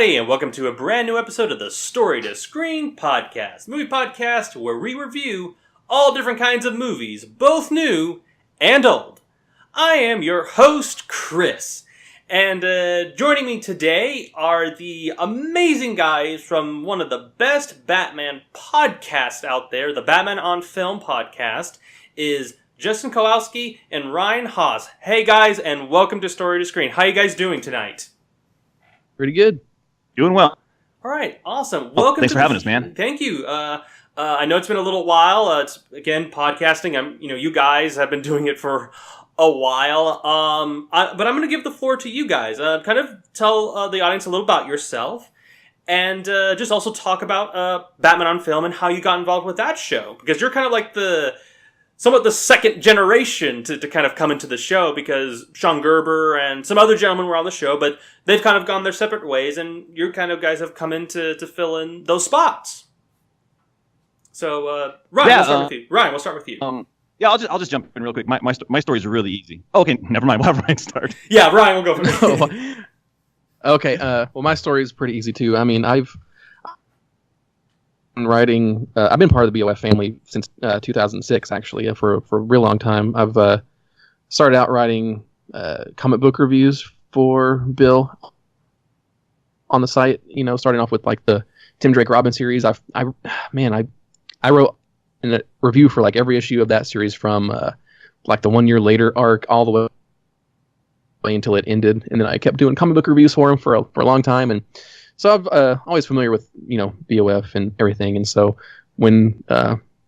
everybody, and welcome to a brand new episode of the Story to Screen podcast, movie podcast where we review all different kinds of movies, both new and old. I am your host, Chris, and joining me today are the amazing guys from one of the best Batman podcasts out there, the Batman on Film podcast, is Justin Kowalski and Ryan Haas. Hey guys, and welcome to Story to Screen. How you guys doing tonight? Pretty good. Doing well. All right, awesome. Welcome. Thanks for having us, man. Thank you. I know it's been a little while. It's again podcasting. You guys have been doing it for a while. But I'm going to give the floor to you guys. Kind of tell the audience a little about yourself, and just also talk about Batman on Film and how you got involved with that show, because you're kind of like somewhat the second generation to kind of come into the show, because Sean Gerber and some other gentlemen were on the show, but they've kind of gone their separate ways, and you kind of guys have come in to fill in those spots. So, Ryan, we'll start with you. Ryan, we'll start with you. Yeah, I'll just jump in real quick. My story's really easy. Okay, never mind. We'll have Ryan start. Yeah, Ryan, we'll go for it. Okay, well, my story is pretty easy, too. I mean, I've been writing... I've been part of the BOF family since 2006, actually, for a real long time. I've started out writing comic book reviews for Bill on the site, starting off with, like, the Tim Drake Robin series. I wrote a review for, like, every issue of that series from, like, the 1 year later arc all the way until it ended. And then I kept doing comic book reviews for him for a long time. And so I'm always familiar with, BOF and everything. And so when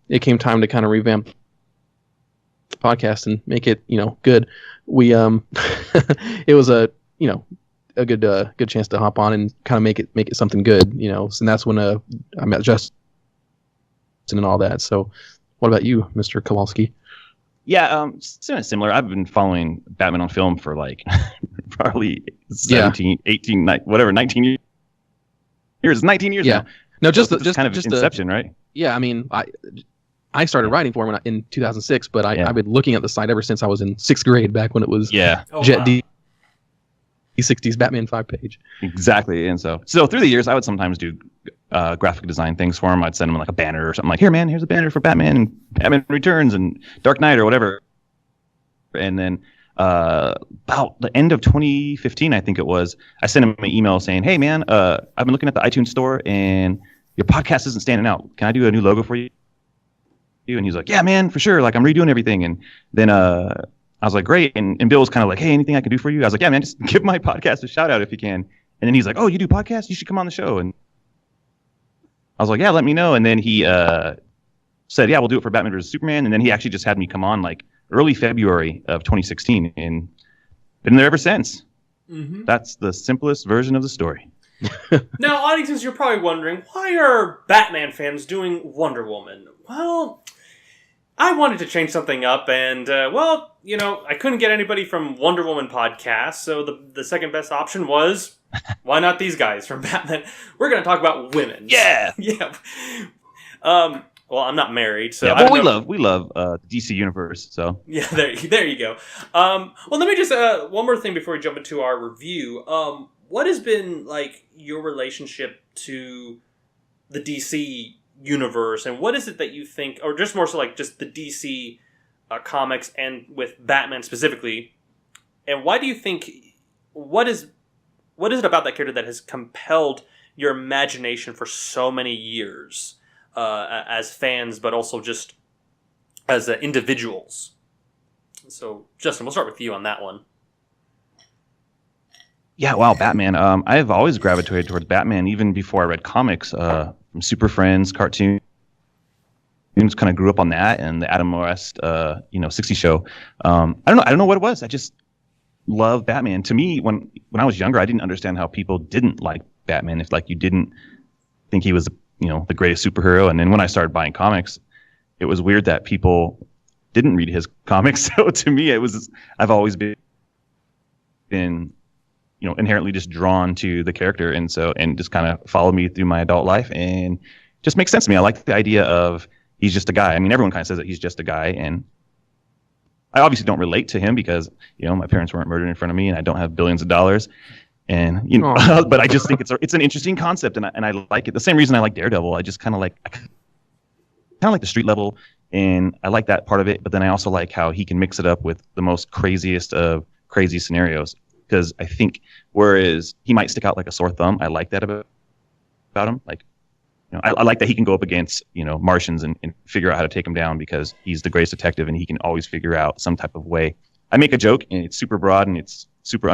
it came time to kind of revamp the podcast and make it, good, we it was a good chance to hop on and kind of make it something good, and that's when I met Justin and all that. So what about you, Mr. Kowalski? Yeah, similar. I've been following Batman on Film for like probably 17, 18, 19 years. 19 years now. No, just kind of inception, right? Yeah, I mean, I started writing for him in 2006, but I've been looking at the site ever since I was in 6th grade, back when it was Jet D60's Batman 5-page. Exactly. And so through the years, I would sometimes do graphic design things for him. I'd send him like a banner or something, like, here, man, here's a banner for Batman and Batman Returns and Dark Knight or whatever. And then about the end of 2015, I think it was, I sent him an email saying, hey, man, I've been looking at the iTunes store and your podcast isn't standing out. Can I do a new logo for you? And he's like, yeah, man, for sure. Like, I'm redoing everything. And then I was like, great. And Bill was kind of like, hey, anything I can do for you? I was like, yeah, man, just give my podcast a shout out if you can. And then he's like, oh, you do podcasts? You should come on the show. And I was like, yeah, let me know. And then he said, yeah, we'll do it for Batman vs. Superman. And then he actually just had me come on like early February of 2016. And been there ever since. Mm-hmm. That's the simplest version of the story. Now, audiences, you're probably wondering, why are Batman fans doing Wonder Woman? Well, I wanted to change something up, and, I couldn't get anybody from Wonder Woman podcast, so the second best option was, why not these guys from Batman? We're going to talk about women. Yeah! Yeah. Well, I'm not married, so... Yeah, but we love the DC universe, so... Yeah, there you go. Well, let me just... one more thing before we jump into our review. What has been, like, your relationship to the DC universe, and what is it that you think, or just more so like just the DC comics and with Batman specifically, and why do you think, what is it about that character that has compelled your imagination for so many years as fans, but also just as individuals? So, Justin, we'll start with you on that one. Yeah, wow, Batman. I've always gravitated towards Batman even before I read comics. From Super Friends, cartoons, kind of grew up on that, and the Adam West, 60 show. I don't know what it was. I just love Batman. To me, when I was younger, I didn't understand how people didn't like Batman. If like you didn't think he was, the greatest superhero. And then when I started buying comics, it was weird that people didn't read his comics. So to me, I've always been inherently just drawn to the character, and just kind of followed me through my adult life, and just makes sense to me. I like the idea of he's just a guy. I mean, everyone kind of says that he's just a guy, and I obviously don't relate to him because, my parents weren't murdered in front of me and I don't have billions of dollars. And but I just think it's an interesting concept, and I like it. The same reason I like Daredevil. I just kind of like the street level, and I like that part of it. But then I also like how he can mix it up with the most craziest of crazy scenarios. Because I think whereas he might stick out like a sore thumb, I like that about him. Like, I like that he can go up against Martians and figure out how to take them down because he's the greatest detective and he can always figure out some type of way. I make a joke and it's super broad and it's super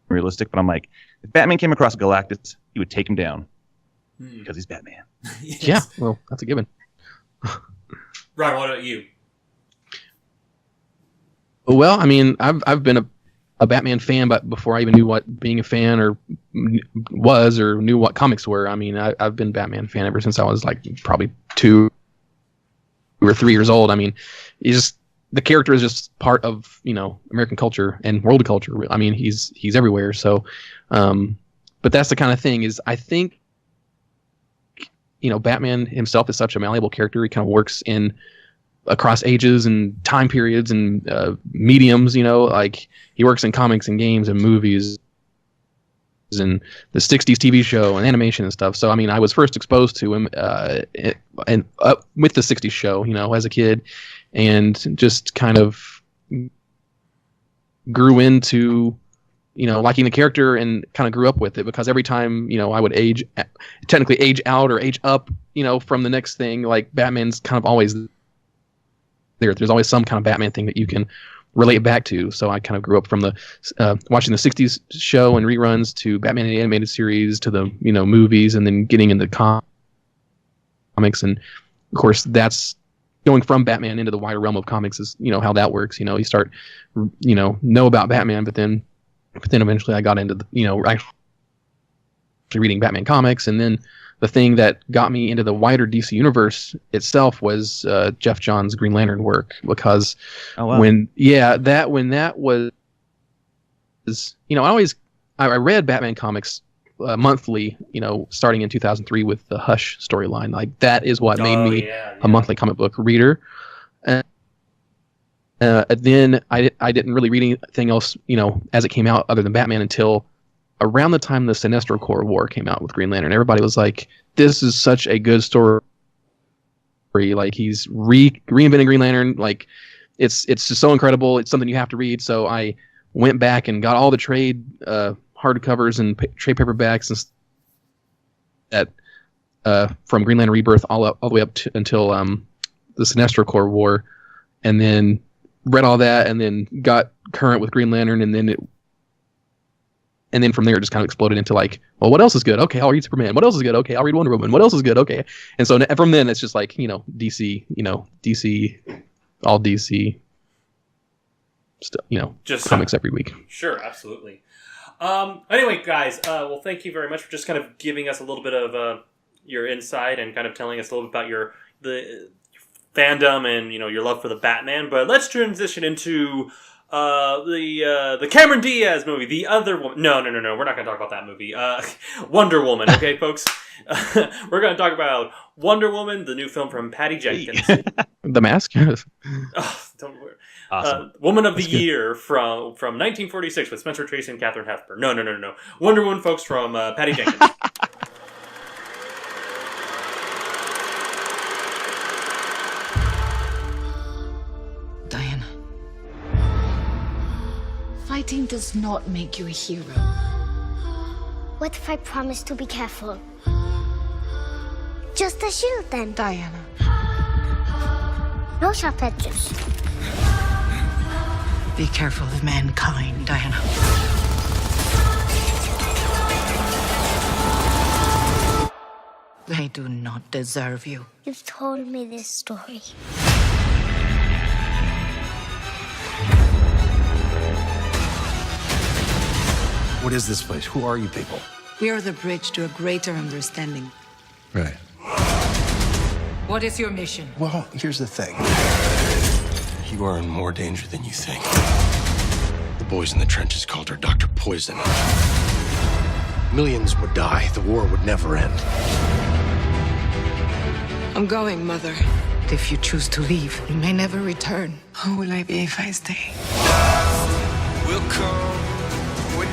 unrealistic, but I'm like, if Batman came across Galactus, he would take him down because he's Batman. Yes. Yeah, well, that's a given. Ryan, what about you? Well, I mean, I've been a Batman fan, but before I even knew what being a fan or was or knew what comics were, I mean, I've been a Batman fan ever since I was like probably 2 or 3 years old. I mean, the character is just part of American culture and world culture. I mean, he's everywhere. So, but that's the kind of thing is I think Batman himself is such a malleable character. He kind of works across ages and time periods and mediums. Like he works in comics and games and movies and the 60s TV show and animation and stuff. So I mean, I was first exposed to him with the 60s show, as a kid, and just kind of grew into liking the character and kind of grew up with it because every time I would technically age out or age up from the next thing, like Batman's kind of always there's always some kind of Batman thing that you can relate back to. So I kind of grew up from the watching the 60s show and reruns to Batman the animated series to the movies, and then getting into comics. And of course that's going from Batman into the wider realm of comics is how that works. You start know about Batman, but then eventually I got into actually reading Batman comics. And then the thing that got me into the wider DC universe itself was Jeff Johns' Green Lantern work, because when that was I read Batman comics monthly, starting in 2003 with the Hush storyline. Like that is what made me a monthly comic book reader. Then I didn't really read anything else, as it came out other than Batman until around the time the Sinestro Corps War came out with Green Lantern. Everybody was like, this is such a good story. Like he's reinventing Green Lantern. Like it's just so incredible. It's something you have to read. So I went back and got all the trade hardcovers and trade paperbacks and that from Green Lantern Rebirth all the way up until the Sinestro Corps War, and then read all that, and then got current with Green Lantern, and then from there it just kind of exploded into like, well, what else is good? Okay, I'll read Superman. What else is good? Okay, I'll read Wonder Woman. What else is good? Okay, and so from then it's just like DC, all DC stuff, just comics every week. Sure, absolutely. Anyway, guys, well, thank you very much for just kind of giving us a little bit of your insight and kind of telling us a little bit about the fandom and your love for the Batman. But let's transition into the Cameron Diaz movie, The Other Woman. No, we're not going to talk about that movie. Wonder Woman, okay, folks? We're going to talk about Wonder Woman, the new film from Patty Jenkins. The Mask? Oh, don't worry. Awesome. Woman of the Year from 1946 with Spencer Tracy and Katharine Hepburn. No. Wonder Woman, folks, from Patty Jenkins. Diana. Fighting does not make you a hero. What if I promise to be careful? Just a shield, then. Diana. No sharp edges. Be careful of mankind, Diana. They do not deserve you. You've told me this story. What is this place? Who are you people? We are the bridge to a greater understanding. Right. What is your mission? Well, here's the thing. You are in more danger than you think. The boys in the trenches called her Dr. Poison. Millions would die. The war would never end. I'm going, Mother. If you choose to leave, you may never return. Who will I be if I stay? Will come when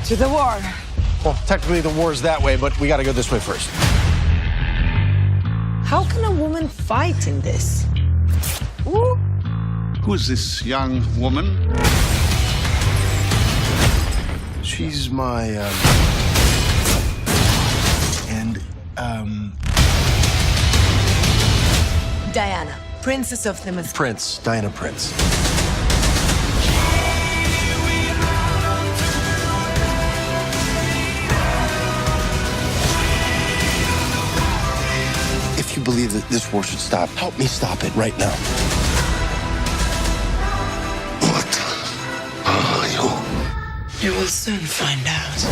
To the war. Well, technically the war's that way, but we gotta go this way first. How can a woman fight in this? Ooh. Who's this young woman? She's my, Diana, Princess of the Mist. Prince, Diana Prince. If you believe that this war should stop, help me stop it right now. What are you? You will soon find out.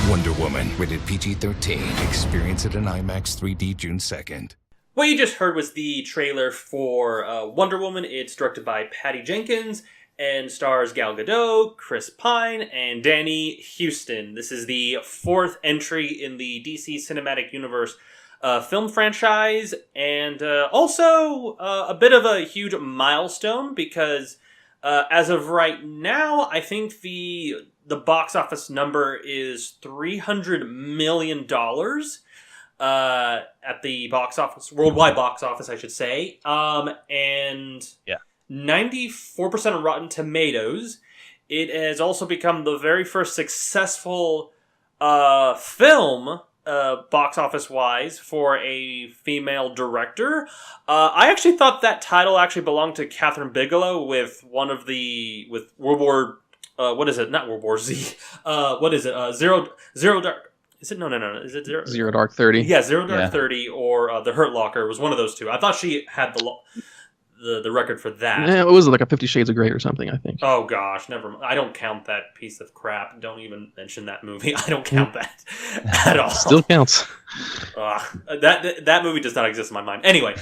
Wonder Woman, rated PG-13. Experience it in IMAX 3D June 2nd. What you just heard was the trailer for Wonder Woman. It's directed by Patty Jenkins and stars Gal Gadot, Chris Pine, and Danny Houston. This is the fourth entry in the DC Cinematic Universe film franchise, and also a bit of a huge milestone because as of right now, I think the box office number is $300 million at the box office, worldwide box office, I should say. And 94% of Rotten Tomatoes. It has also become the very first successful film, box office wise, for a female director. I actually thought that title actually belonged to Catherine Bigelow with World War. What is it? Not World War Z. What is it? Zero Dark. Is it? No. Is it Zero Dark 30? Yeah, Zero Dark 30 or The Hurt Locker was one of those two. I thought she had the record for that. Yeah, it was like a 50 Shades of Grey or something, I think. Oh gosh, never. I don't count that piece of crap. Don't even mention that movie. I don't count that at all. Still counts. That movie does not exist in my mind. Anyway,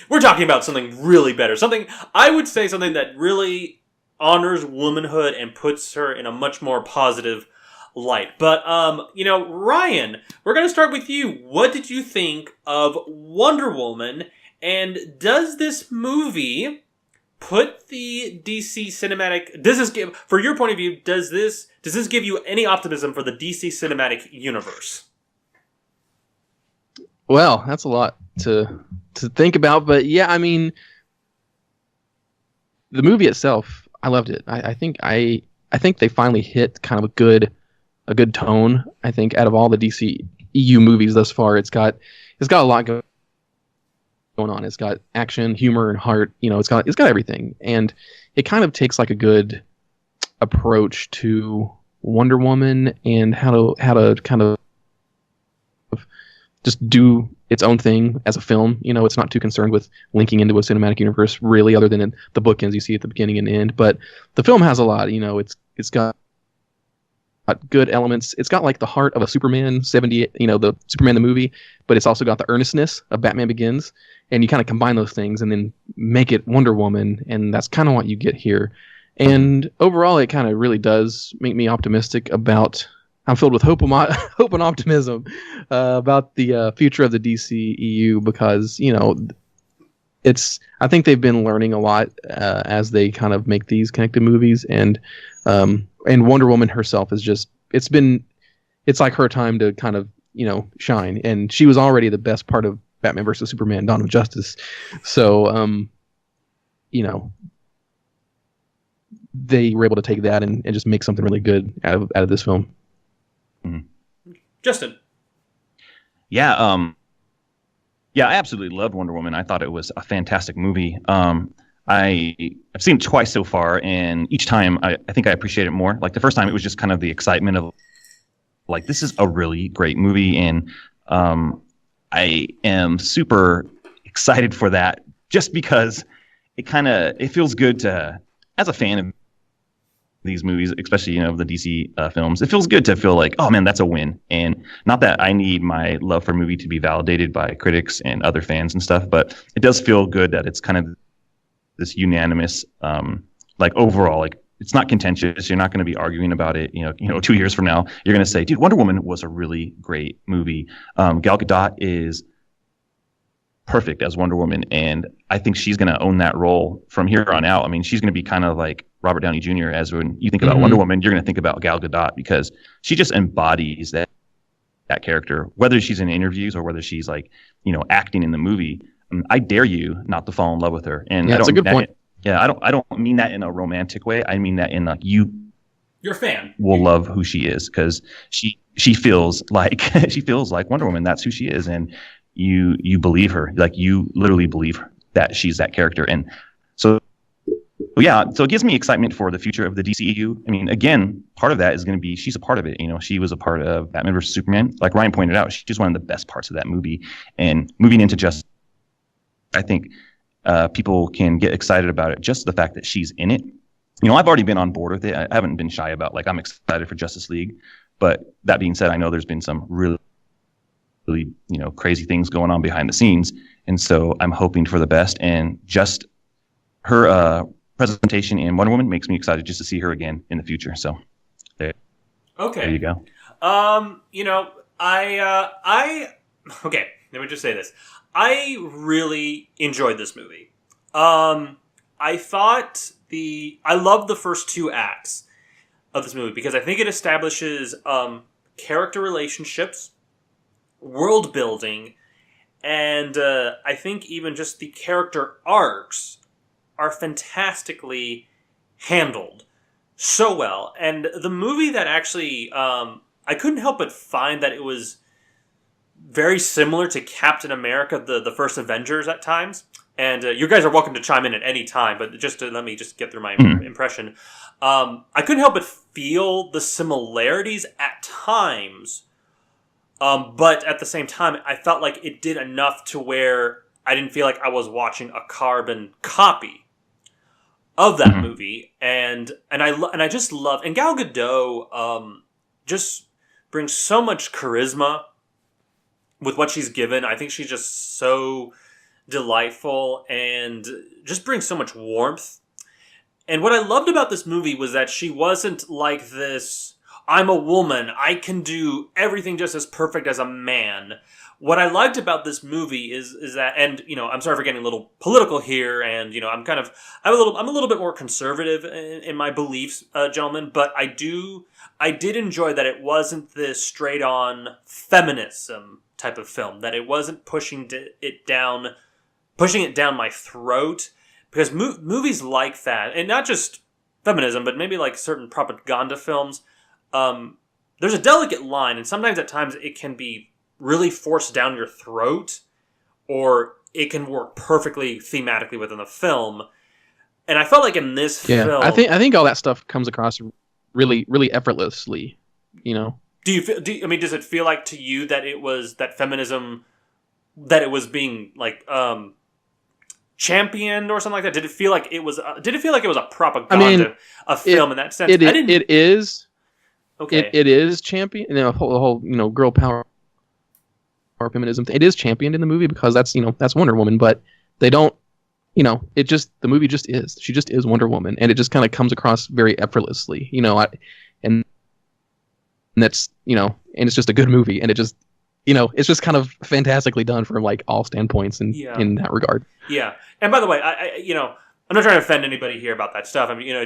we're talking about something really better. Something that really honors womanhood and puts her in a much more positive light. But, Ryan, we're going to start with you. What did you think of Wonder Woman? And does this movie put the DC cinematic... for your point of view, does this give you any optimism for the DC cinematic universe? Well, that's a lot to think about. But, yeah, I mean, the movie itself... I loved it. I think they finally hit kind of a good tone. I think out of all the DC EU movies thus far, it's got a lot going on. It's got action, humor, and heart. It's got everything, and it kind of takes like a good approach to Wonder Woman and how to kind of just do its own thing as a film. It's not too concerned with linking into a cinematic universe, really, other than in the bookends you see at the beginning and end. But the film has a lot. It's got good elements. It's got like the heart of a Superman 78, the Superman the movie, but it's also got the earnestness of Batman Begins, and you kind of combine those things and then make it Wonder Woman, and that's kind of what you get here. And overall, it kind of really does make me optimistic about. I'm filled with hope and optimism about the future of the DC EU because I think they've been learning a lot as they kind of make these connected movies, and Wonder Woman herself is just it's like her time to kind of shine, and she was already the best part of Batman vs Superman: Dawn of Justice, so they were able to take that and just make something really good out of this film. Mm-hmm. Justin. Yeah, I absolutely loved Wonder Woman. I thought it was a fantastic movie. I've seen it twice so far, and each time I think I appreciate it more. Like the first time, it was just kind of the excitement of, like, this is a really great movie, and I am super excited for that just because it feels good to, as a fan of these movies, especially, the DC films, it feels good to feel like, oh man, that's a win. And not that I need my love for a movie to be validated by critics and other fans and stuff, but it does feel good that it's kind of this unanimous, overall, it's not contentious. You're not going to be arguing about it. 2 years from now, you're going to say, dude, Wonder Woman was a really great movie. Gal Gadot is perfect as Wonder Woman, and I think she's going to own that role from here on out. I mean, she's going to be kind of like Robert Downey Jr. as when you think about Wonder Woman, you're going to think about Gal Gadot, because she just embodies that character, whether she's in interviews or whether she's acting in the movie. I dare you not to fall in love with her. And that's a good point. I don't mean that in a romantic way. I mean that in you're a fan will love who she is, because she feels like she feels like Wonder Woman. That's who she is, and you believe her. You literally believe that she's that character. And so it gives me excitement for the future of the DCEU. I mean, again, part of that is going to be she's a part of it. She was a part of Batman vs Superman. Like Ryan pointed out, she's one of the best parts of that movie. And moving into Justice, I think people can get excited about it, just the fact that she's in it. I've already been on board with it. I haven't been shy about I'm excited for Justice League. But that being said, I know there's been some really crazy things going on behind the scenes, and so I'm hoping for the best. And just her presentation in Wonder Woman makes me excited just to see her again in the future. So there you go. Okay, let me just say this. I really enjoyed this movie. I love the first two acts of this movie because I think it establishes character relationships, world building, and I think even just the character arcs are fantastically handled so well. And the movie that actually I couldn't help but find that it was very similar to Captain America, the first Avengers at times. And you guys are welcome to chime in at any time, but just to let me just get through my impression. I couldn't help but feel the similarities at times, but at the same time, I felt like it did enough to where I didn't feel like I was watching a carbon copy of that movie. And I just love, and Gal Gadot just brings so much charisma with what she's given. I think she's just so delightful and just brings so much warmth. And what I loved about this movie was that she wasn't like this, I'm a woman, I can do everything just as perfect as a man. What I liked about this movie is that, and I'm sorry for getting a little political here, and I'm a little bit more conservative in my beliefs, gentlemen, but I did enjoy that it wasn't this straight on feminism type of film, that it wasn't pushing it down my throat, because movies like that, and not just feminism, but maybe like certain propaganda films, there's a delicate line, and sometimes at times it can be really forced down your throat, or it can work perfectly thematically within the film. And I felt like in this film, I think all that stuff comes across really, really effortlessly. Does it feel like to you that it was that feminism, that it was being like championed or something like that? Did it feel like it was a propaganda, film in that sense? It is. Okay. It is championed. The whole girl power feminism thing. It is championed in the movie because that's Wonder Woman, but they don't. The movie just is. She just is Wonder Woman, and it just kind of comes across very effortlessly. And that's and it's just a good movie, and it just it's just kind of fantastically done from like all standpoints in that regard. Yeah, and by the way, I'm not trying to offend anybody here about that stuff. I mean, I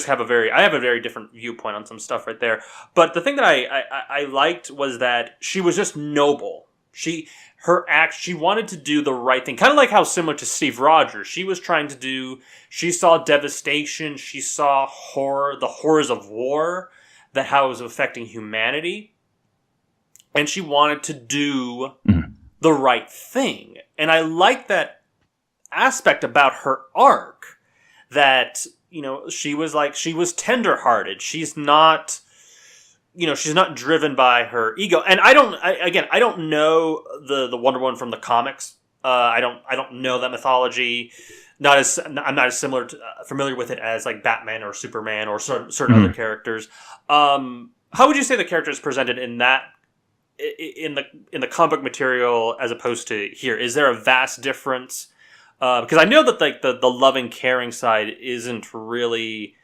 have a very different viewpoint on some stuff right there. But the thing that I liked was that she was just noble. She wanted to do the right thing, kind of like how similar to Steve Rogers. She saw devastation, she saw horror, the horrors of war, that how it was affecting humanity, and she wanted to do the right thing. And I like that aspect about her arc, that she was tender-hearted. She's not driven by her ego. And I don't know the Wonder Woman from the comics I don't know that mythology. I'm not as familiar with it as like Batman or Superman or certain other characters. How would you say the character is presented in the comic book material as opposed to here? Is there a vast difference? Because I know that like the loving, caring side isn't really.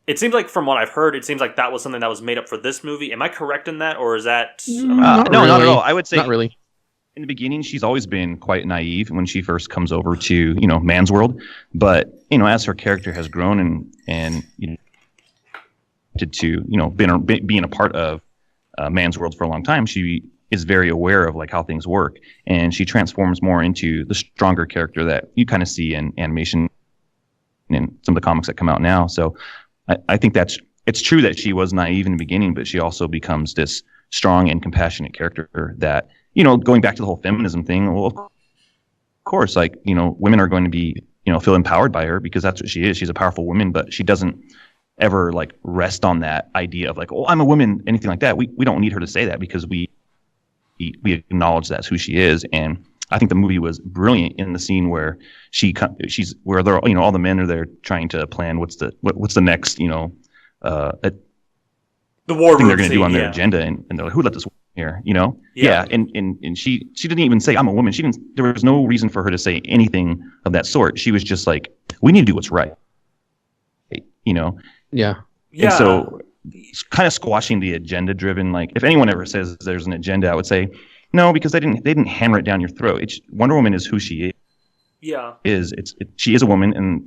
It seems like from what I've heard, it seems like that was something that was made up for this movie. Am I correct in that, or is that no, not at all? I would say not really. In the beginning, she's always been quite naive when she first comes over to man's world. But as her character has grown and being a part of man's world for a long time, she is very aware of like how things work, and she transforms more into the stronger character that you kind of see in animation and some of the comics that come out now. So I think it's true that she was naive in the beginning, but she also becomes this strong and compassionate character that, going back to the whole feminism thing, well, of course, like, women are going to be, feel empowered by her because that's what she is. She's a powerful woman, but she doesn't ever like rest on that idea of like, oh, I'm a woman, anything like that. We don't need her to say that because we acknowledge that's who she is. And I think the movie was brilliant in the scene where she's where they're, all the men are there trying to plan what's the next, the war thing they're going to do on their agenda, and they're like, who let this woman here, and she didn't even say I'm a woman. There was no reason for her to say anything of that sort. She was just like, we need to do what's right, Yeah. And so it's kind of squashing the agenda driven, like if anyone ever says there's an agenda, I would say no, because they didn't hammer it down your throat. Wonder Woman is who she is. Yeah. She is a woman, and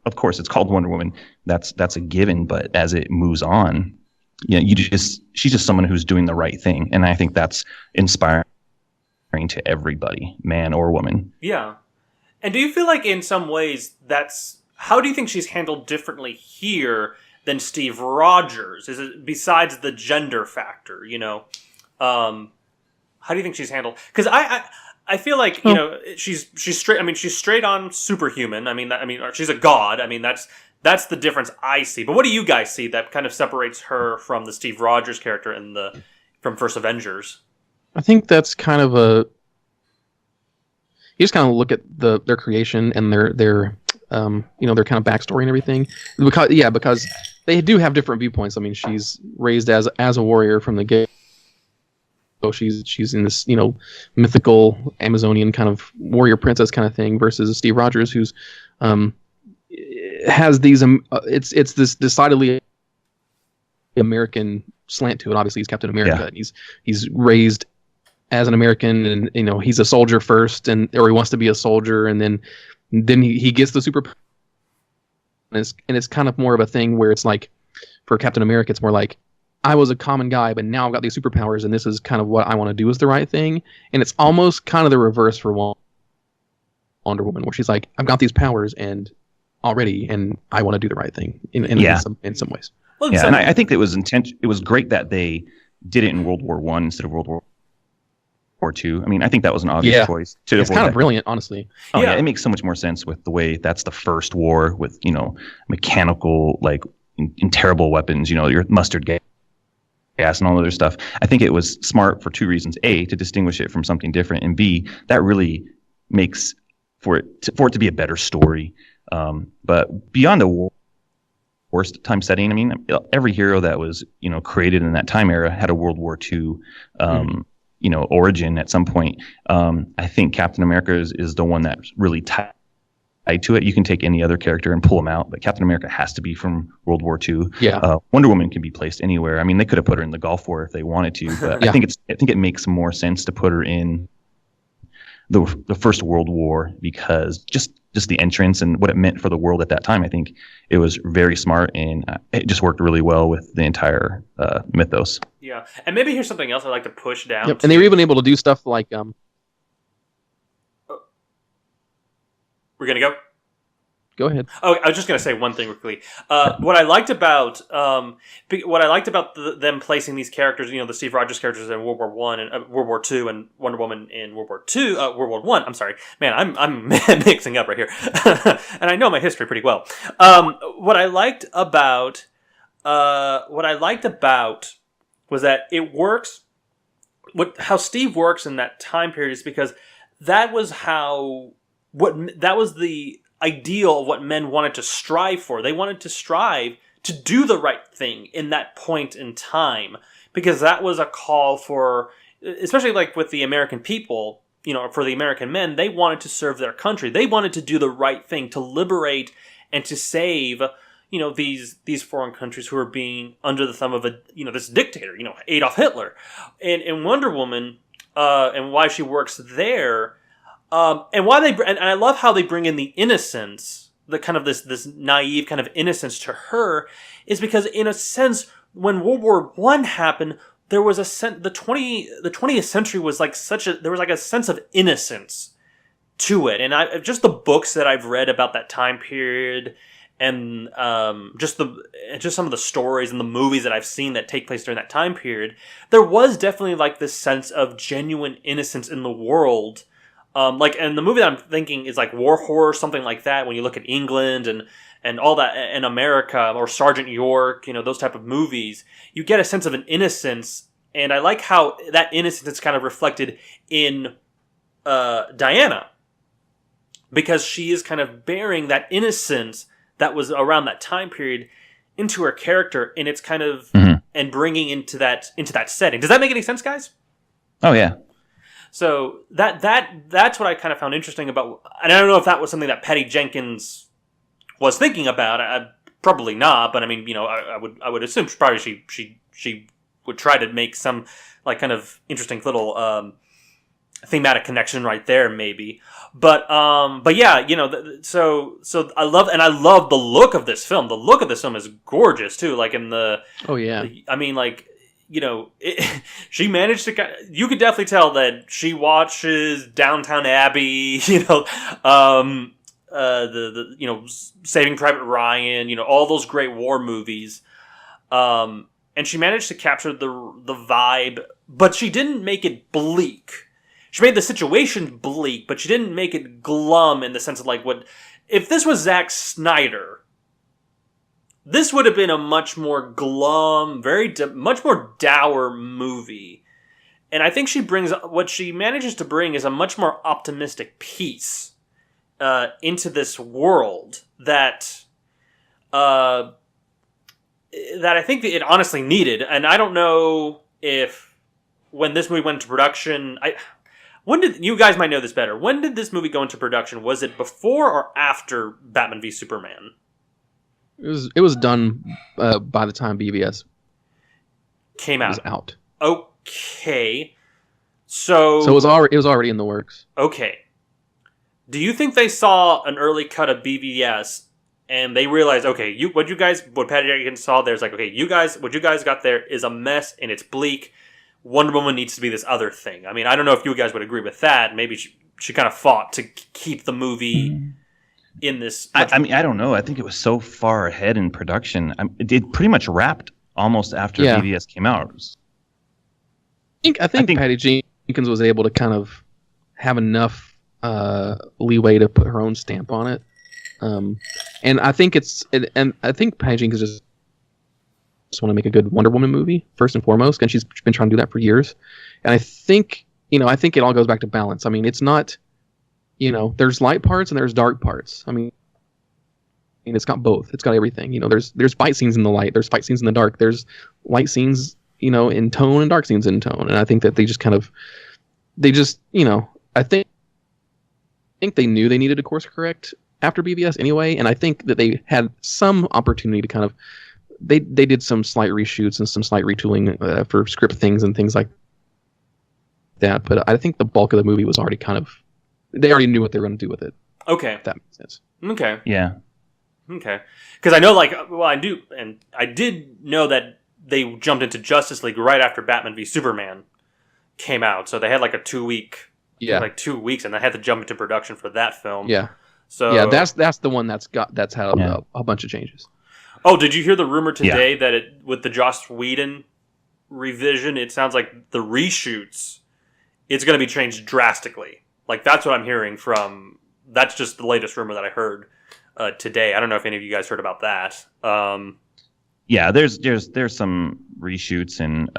of course it's called Wonder Woman. That's a given, but as it moves on, she's just someone who's doing the right thing, and I think that's inspiring to everybody, man or woman. Yeah. And do you feel like in some ways how do you think she's handled differently here than Steve Rogers? Is it besides the gender factor, how do you think she's handled? Because I feel like she's straight. I mean, she's straight on superhuman. Or she's a god. I mean, that's the difference I see. But what do you guys see that kind of separates her from the Steve Rogers character from First Avengers? I think that's kind of you just kind of look at their creation and their kind of backstory and everything. Because they do have different viewpoints. I mean, she's raised as a warrior from the get. So she's in this, mythical Amazonian kind of warrior princess kind of thing versus Steve Rogers, who's has these it's this decidedly American slant to it. Obviously, he's Captain America, and he's raised as an American, and he's a soldier first, or he wants to be a soldier, and then he gets the super. And it's kind of more of a thing where it's like, for Captain America, it's more like, I was a common guy, but now I've got these superpowers, and this is kind of what I want to do is the right thing. And it's almost kind of the reverse for Wonder Woman, where she's like, I've got these powers and I want to do the right thing in some ways. Well, and I think it was It was great that they did it in World War I instead of World War II. I mean, I think that was an obvious choice. It's kind of brilliant, honestly. Oh yeah, it makes so much more sense with the way that's the first war with mechanical, like in terrible weapons. Your mustard gas and all other stuff. I think it was smart for two reasons: A, to distinguish it from something different, and B, that really makes for it to be a better story. But beyond the worst time setting, I mean, every hero that was created in that time era had a World War II origin at some point. I think Captain America is the one that's really tied to it. You can take any other character and pull them out, but Captain America has to be from World War II. Yeah. Wonder Woman can be placed anywhere. I mean, they could have put her in the Gulf War if they wanted to, but I think it makes more sense to put her in the First World War because just the entrance and what it meant for the world at that time. I think it was very smart, and it just worked really well with the entire mythos. Yeah, and maybe here's something else I'd like to push down. Yep. And they were even able to do stuff like We're gonna go. Go ahead. Oh, I was just gonna say one thing quickly. What I liked about them placing these characters, the Steve Rogers characters in World War One and World War II, and Wonder Woman in World War One. I'm sorry, man, I'm mixing up right here, and I know my history pretty well. What I liked about was that it works. How Steve works in that time period is because that was that was the ideal of what men wanted to strive for. They wanted to strive to do the right thing in that point in time, because that was a call for, especially like with the American people, for the American men, they wanted to serve their country. They wanted to do the right thing, to liberate and to save, these foreign countries who are being under the thumb of this dictator, Adolf Hitler. And Wonder Woman, and why she works there, and why and I love how they bring in the innocence, the kind of this naive kind of innocence to her, is because in a sense, when World War I happened, there was a sense, the 20th century was like there was like a sense of innocence to it. And just the books that I've read about that time period, and just some of the stories and the movies that I've seen that take place during that time period, there was definitely like this sense of genuine innocence in the world. And the movie that I'm thinking is like War Horror, something like that. When you look at England and all that, and America, or Sergeant York, those type of movies, you get a sense of an innocence. And I like how that innocence is kind of reflected in Diana, because she is kind of bearing that innocence that was around that time period into her character, and it's kind of and bringing into that setting. Does that make any sense, guys? Oh yeah. So that's what I kind of found interesting about, and I don't know if that was something that Patty Jenkins was thinking about. Probably not, but I mean, I would assume she would try to make some like kind of interesting little thematic connection right there, maybe. But yeah, so I love the look of this film. The look of this film is gorgeous too. Like in the I mean, like. She managed to. You could definitely tell that she watches Downton Abbey. The Saving Private Ryan. All those great war movies. And she managed to capture the vibe, but she didn't make it bleak. She made the situation bleak, but she didn't make it glum in the sense of like what if this was Zack Snyder. This would have been a much more glum, much more dour movie. And I think what she manages to bring is a much more optimistic piece into this world that I think that it honestly needed. And I don't know if when this movie went into production, you guys might know this better. When did this movie go into production? Was it before or after Batman v Superman? It was done by the time BVS came out. Was out. Okay, so it was already in the works. Okay, do you think they saw an early cut of BVS and they realized, okay, what Patty Jenkins saw there's like, okay, what you guys got there is a mess and it's bleak. Wonder Woman needs to be this other thing. I mean, I don't know if you guys would agree with that. Maybe she kind of fought to keep the movie. In this, I mean, I don't know. I think it was so far ahead in production. It pretty much wrapped almost after BVS came out. I think Patty Jenkins was able to kind of have enough leeway to put her own stamp on it, and I think I think Patty Jenkins just want to make a good Wonder Woman movie first and foremost, and she's been trying to do that for years. And I think it all goes back to balance. I mean, it's not. There's light parts and there's dark parts. I mean, it's got both. It's got everything. There's fight scenes in the light. There's fight scenes in the dark. There's light scenes, in tone, and dark scenes in tone. And I think that I think they knew they needed to course correct after BVS anyway. And I think that they had some opportunity to kind of, they did some slight reshoots and some slight retooling for script things and things like that. But I think the bulk of the movie was already they already knew what they were going to do with it. Okay. If that makes sense. Okay. Yeah. Okay. Because I know, I do, and I did know that they jumped into Justice League right after Batman v Superman came out, so they had like a 2 week, 2 weeks, and they had to jump into production for that film. Yeah. So yeah, that's the one that's had a bunch of changes. Oh, did you hear the rumor today that with the Joss Whedon revision, it sounds like the reshoots, it's going to be changed drastically. Like, that's what I'm hearing from... That's just the latest rumor that I heard today. I don't know if any of you guys heard about that. Yeah, there's some reshoots, and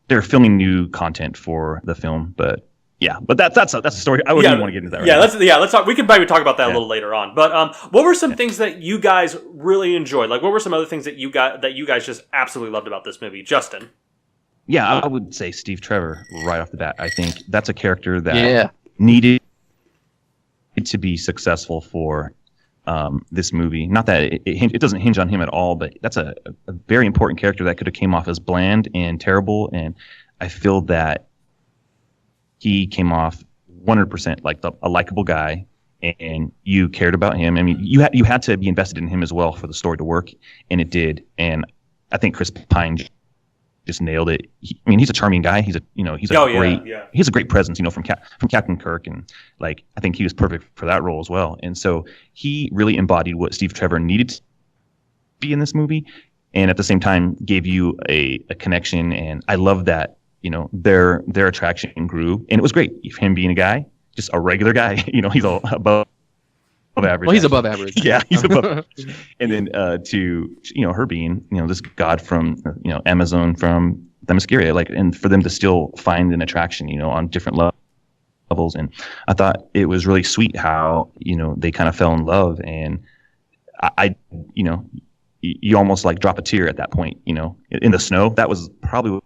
they're filming new content for the film, but yeah, but that's a story. I wouldn't even want to get into that. Right now. Let's talk. We can maybe talk about that a little later on. But what were some things that you guys really enjoyed? Like, what were some other things that you guys just absolutely loved about this movie, Justin? Yeah, I would say Steve Trevor right off the bat. I think that's a character that needed to be successful for this movie. Not that it doesn't hinge on him at all, but that's a very important character that could have came off as bland and terrible. And I feel that he came off 100% like a likable guy, and you cared about him. I mean, you had to be invested in him as well for the story to work, and it did. And I think Chris Pine just nailed it. He's a charming guy. He's a great presence, from Captain Kirk, and like I think he was perfect for that role as well. And so he really embodied what Steve Trevor needed to be in this movie, and at the same time gave you a connection. And I love that their attraction grew, and it was great. Him being a guy, just a regular guy, he's all above average. Well, he's above average. Yeah, he's above. And then to her being this god from Amazon, from Themyscira, like, and for them to still find an attraction on different levels. And I thought it was really sweet how they kind of fell in love, and I you almost like drop a tear at that point, in the snow. That was probably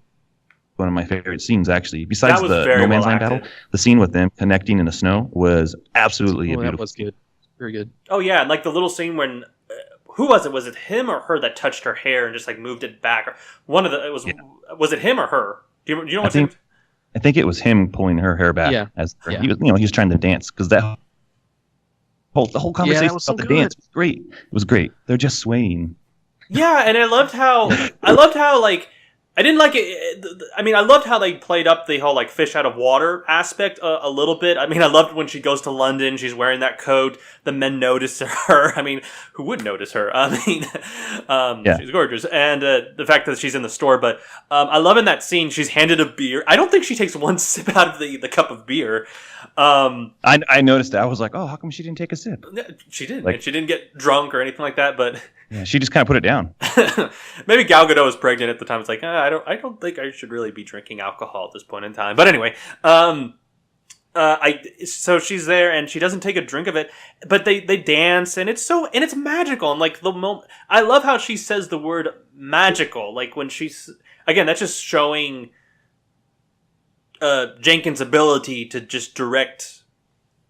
one of my favorite scenes, actually. Besides the No Man's Land battle, the scene with them connecting in the snow was absolutely beautiful. That was good. Very good. Oh yeah, and like the little scene when who was it? Was it him or her that touched her hair and just like moved it back? Or one of the was it him or her? Do you know what? I think it was him pulling her hair back. Yeah. He was trying to dance, because the whole conversation about the dance was great. It was great. They're just swaying. Yeah, and I loved how like. I didn't like it. I mean, I loved how they played up the whole like fish out of water aspect a little bit. I mean, I loved when she goes to London, she's wearing that coat. The men notice her. I mean, who would notice her? I mean, she's gorgeous. And the fact that she's in the store. But I love in that scene, she's handed a beer. I don't think she takes one sip out of the cup of beer. I noticed that. I was like, oh, how come she didn't take a sip? She didn't. Like, and she didn't get drunk or anything like that. But yeah, she just kind of put it down. Maybe Gal Gadot was pregnant at the time. It's like, I don't think I should really be drinking alcohol at this point in time. But anyway, so she's there and she doesn't take a drink of it, but they dance, and it's magical. And like the moment, I love how she says the word magical. Like when she's, again, that's just showing Jenkins' ability to just direct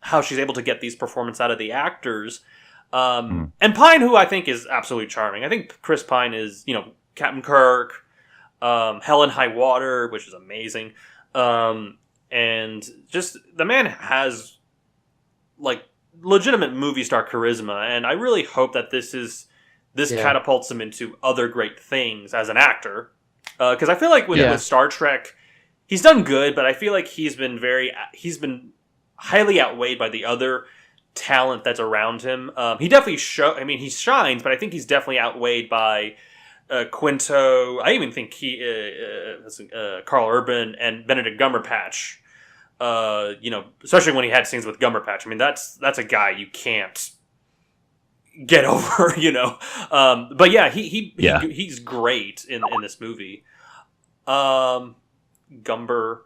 how she's able to get these performances out of the actors. And Pine, who I think is absolutely charming. I think Chris Pine is, Captain Kirk, Hell and High Water, which is amazing. And just the man has like legitimate movie star charisma, and I really hope that this catapults him into other great things as an actor. Because I feel like with Star Trek, he's done good, but I feel like he's been highly outweighed by the other talent that's around him. He definitely he shines, but I think he's definitely outweighed by Quinto. I even think Carl Urban and Benedict Cumberbatch. Especially when he had scenes with Cumberbatch. I mean, that's a guy you can't get over. But yeah, he's great in this movie. Cumberbatch.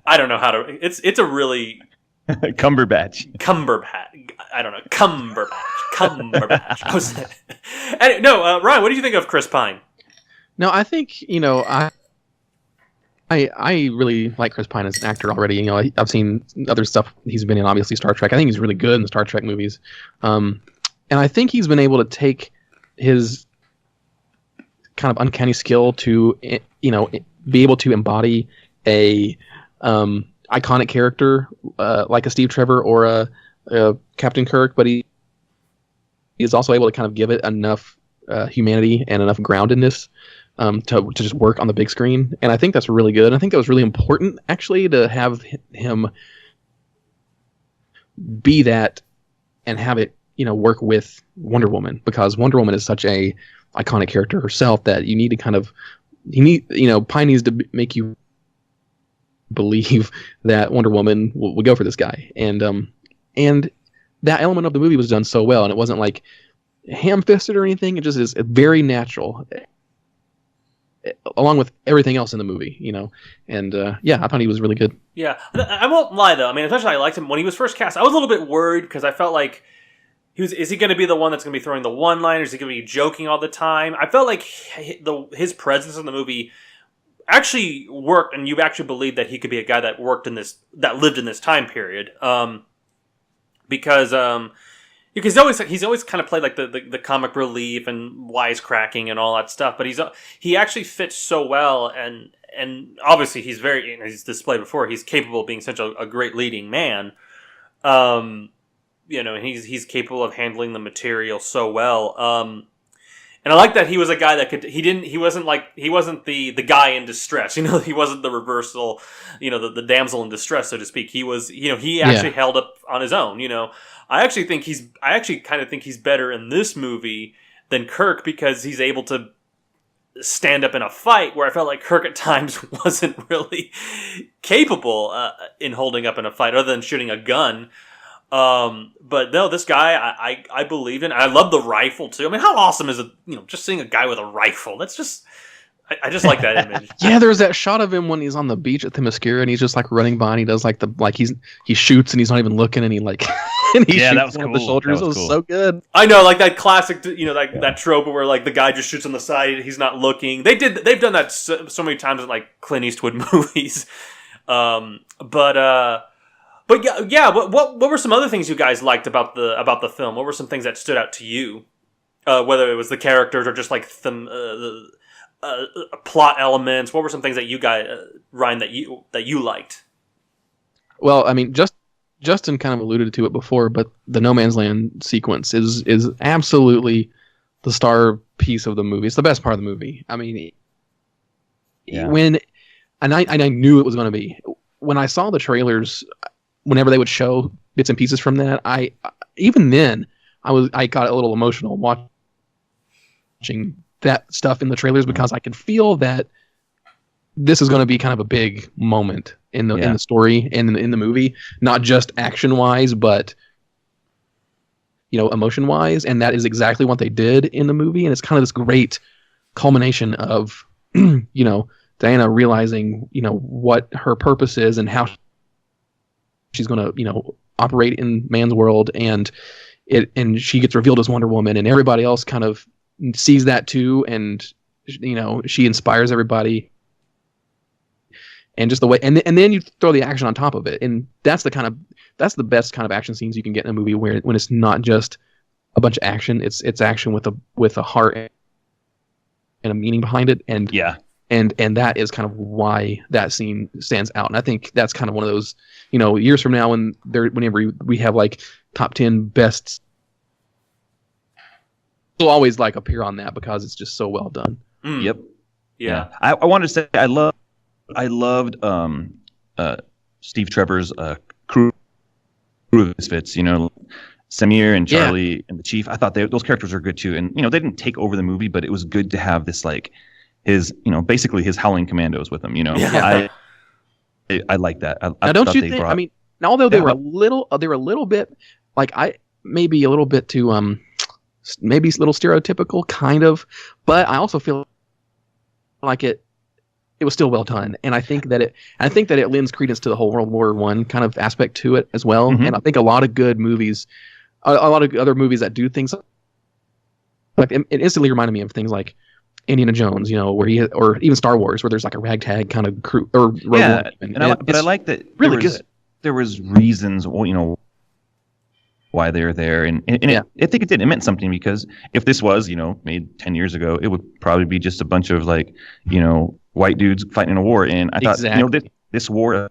I don't know how to. It's a really Cumberbatch. I don't know. Cumberbatch. Ryan, what do you think of Chris Pine? No, I think I really like Chris Pine as an actor already. I've seen other stuff he's been in, obviously Star Trek. I think he's really good in the Star Trek movies, and I think he's been able to take his kind of uncanny skill to be able to embody a iconic character like a Steve Trevor or a Captain Kirk, but he is also able to kind of give it enough humanity and enough groundedness to just work on the big screen. And I think that's really good. And I think that was really important, actually, to have him be that and have it, work with Wonder Woman, because Wonder Woman is such a iconic character herself that you need to Pine needs to make you believe that Wonder Woman would go for this guy. And that element of the movie was done so well, and it wasn't like ham-fisted or anything. It just is very natural. along with everything else in the movie, you know. And I thought he was really good. Yeah, I won't lie though. I mean, especially I liked him when he was first cast. I was a little bit worried because I felt like is he going to be the one that's going to be throwing the one-liners? Is he going to be joking all the time? I felt like his presence in the movie actually worked, and you actually believed that he could be a guy that lived in this time period. Because he's always kind of played like the comic relief and wisecracking and all that stuff, but he actually fits so well, and obviously he's he's displayed before, he's capable of being such a great leading man. And he's capable of handling the material so well. And I like that he was a guy that he wasn't the guy in distress. You know, he wasn't the reversal, the damsel in distress, so to speak. He was, he actually held up on his own. I actually kind of think he's better in this movie than Kirk because he's able to stand up in a fight, where I felt like Kirk at times wasn't really capable in holding up in a fight, other than shooting a gun. But no, this guy, I believe in. I love the rifle too. I mean, how awesome is it? Just seeing a guy with a rifle. That's just, I just like that image. Yeah, there's that shot of him when he's on the beach at Themyscira, and he's just like running by, and he does he shoots, and he's not even looking, and he and he shoots that was one cool. of the soldiers. That was It was cool. so good. I know, like that classic, that trope where like the guy just shoots on the side, he's not looking. They've done that so many times in like Clint Eastwood movies. But yeah. What were some other things you guys liked about the film? What were some things that stood out to you? Whether it was the characters or just like the plot elements. What were some things that you guys, Ryan, that you liked? Well, I mean, Justin kind of alluded to it before, but the No Man's Land sequence is absolutely the star piece of the movie. It's the best part of the movie. I mean, I knew it was going to be. When I saw the trailers, whenever they would show bits and pieces from that, I got a little emotional watching that stuff in the trailers, because I could feel that this is going to be kind of a big moment in the story and in the movie, not just action wise, but emotion wise. And that is exactly what they did in the movie. And it's kind of this great culmination of Diana realizing what her purpose is and how she's going to operate in man's world, and she gets revealed as Wonder Woman, and everybody else kind of sees that too, and she inspires everybody, and just the way, and then you throw the action on top of it, and that's the best kind of action scenes you can get in a movie, when it's not just a bunch of action, it's action with a heart and a meaning behind it, and and that is kind of why that scene stands out. And I think that's kind of one of those, years from now, whenever we have like top 10 best, will always like appear on that, because it's just so well done. Yep. Yeah. I wanted to say I loved Steve Trevor's crew of misfits. Samir and Charlie and the Chief. I thought those characters were good too, and they didn't take over the movie, but it was good to have this like his basically his Howling Commandos with him. I like that. Now, don't you think? I mean, although they were a little bit like maybe a little bit too maybe a little stereotypical kind of, but I also feel like it was still well done, and I think that it lends credence to the whole World War I kind of aspect to it as well. Mm-hmm. And I think a lot of good movies, a lot of other movies that do things like it instantly reminded me of things like Indiana Jones, where or even Star Wars, where there's like a ragtag kind of crew or rogue one. But I like that really good. There was reasons, why they're there, and I think it meant something, because if this was made 10 years ago, it would probably be just a bunch of like white dudes fighting in a war, and I thought this war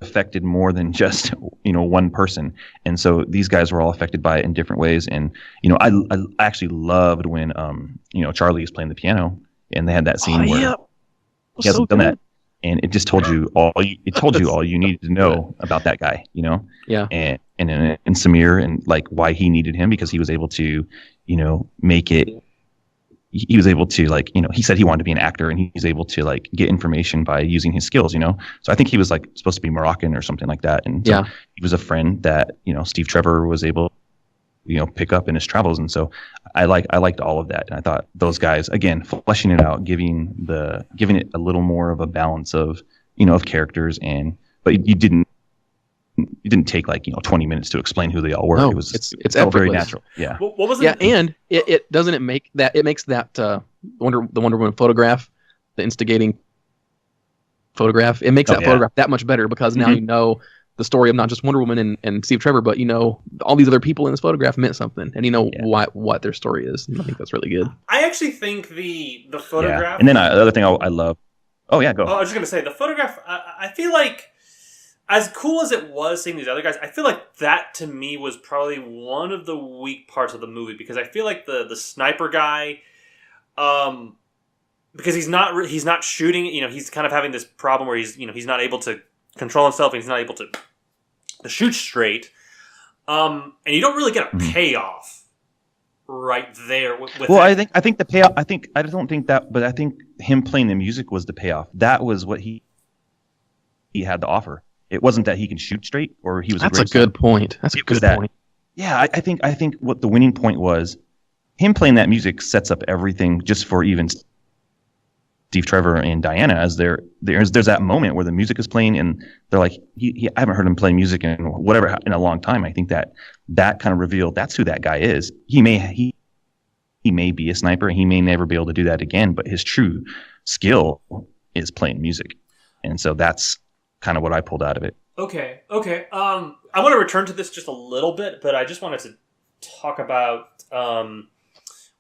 affected more than just one person, and so these guys were all affected by it in different ways. And I actually loved when Charlie is playing the piano, and they had that scene where he hasn't done that, and it just told you all you needed to know about that guy, and Samir, and like why he needed him, because he was able to make it. He was able to he said he wanted to be an actor, and he was able to like get information by using his skills, So I think he was like supposed to be Moroccan or something like that. And so he was a friend that, Steve Trevor was able pick up in his travels. And so I liked all of that. And I thought those guys, again, fleshing it out, giving it a little more of a balance of, of characters, but you didn't take 20 minutes to explain who they all were. No, it was it's felt very effortless. natural. Yeah. What was it? Yeah, and it makes that the Wonder Woman photograph, the instigating photograph, it makes that photograph that much better, because now you know the story of not just Wonder Woman and Steve Trevor, but all these other people in this photograph meant something, and what their story is. And I think that's really good. I actually think the photograph. Yeah. And then the other thing I love. Oh yeah, go. Oh, I was just gonna say the photograph. I feel like, as cool as it was seeing these other guys, I feel like that to me was probably one of the weak parts of the movie, because I feel like the sniper guy, because he's not shooting. He's kind of having this problem where he's not able to control himself, and he's not able to shoot straight. And you don't really get a payoff right there. With well, that. I think the payoff. I don't think that, but I think him playing the music was the payoff. That was what he had to offer. It wasn't that he can shoot straight or he was. That's a good point. That's a good point. Yeah, I think what the winning point was, him playing that music sets up everything just for even Steve Trevor and Diana, as there's that moment where the music is playing and they're like, I haven't heard him play music in a long time. I think that kind of revealed that's who that guy is. He may be a sniper, he may never be able to do that again, but his true skill is playing music, and so that's kind of what I pulled out of it. Okay. I want to return to this just a little bit, but I just wanted to talk about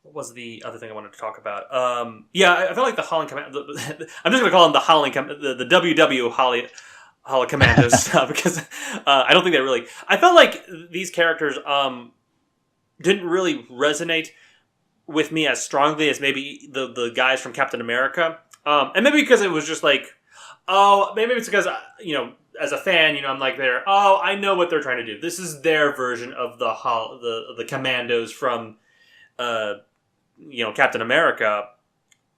what was the other thing I wanted to talk about? I feel like the Holland Command. I'm just going to call them the Holland the WW Holland Commandos because I don't think they really. I felt like these characters didn't really resonate with me as strongly as maybe the guys from Captain America, and maybe because it was just like. Oh, maybe it's because, as a fan, I'm like I know what they're trying to do. This is their version of the commandos from, Captain America.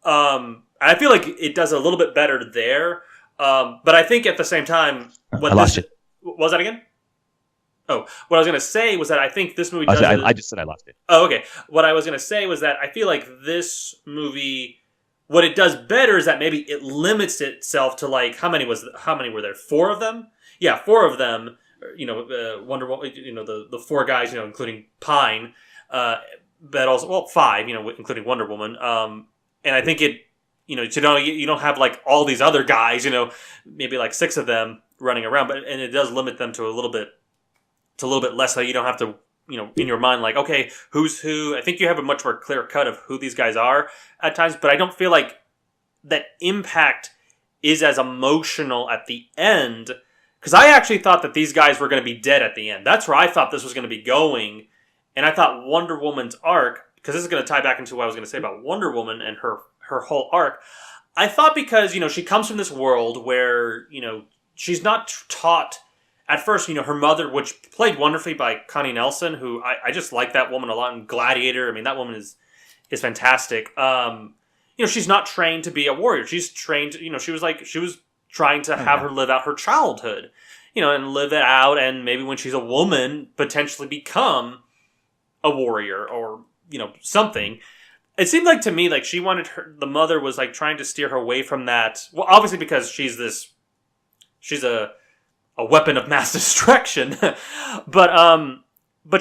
I feel like it does a little bit better there. But I think at the same time... I lost it. What was that again? Oh, what I was going to say was that I think this movie does... I just said I lost it. Oh, okay. What I was going to say was that I feel like this movie... What it does better is that maybe it limits itself to how many were there? 4 of them? Yeah, 4 of them. Wonder Woman. The 4 guys. Including Pine, but also 5. Including Wonder Woman. And I think it. You don't have all these other guys. Maybe 6 of them running around, and it does limit them to a little bit less, so you don't have to. In your mind, okay, who's who? I think you have a much more clear cut of who these guys are at times, but I don't feel like that impact is as emotional at the end, because I actually thought that these guys were going to be dead at the end. That's where I thought this was going to be going, and I thought Wonder Woman's arc, because this is going to tie back into what I was going to say about Wonder Woman and her whole arc. I thought because, she comes from this world where, she's not taught... At first, her mother, which played wonderfully by Connie Nelson, who I just like that woman a lot in Gladiator. I mean, that woman is fantastic. She's not trained to be a warrior. She's trained, she was trying to have her live out her childhood, and live it out, and maybe when she's a woman, potentially become a warrior or, something. It seemed like to me, she wanted the mother was trying to steer her away from that. Well, obviously because she's a weapon of mass destruction, but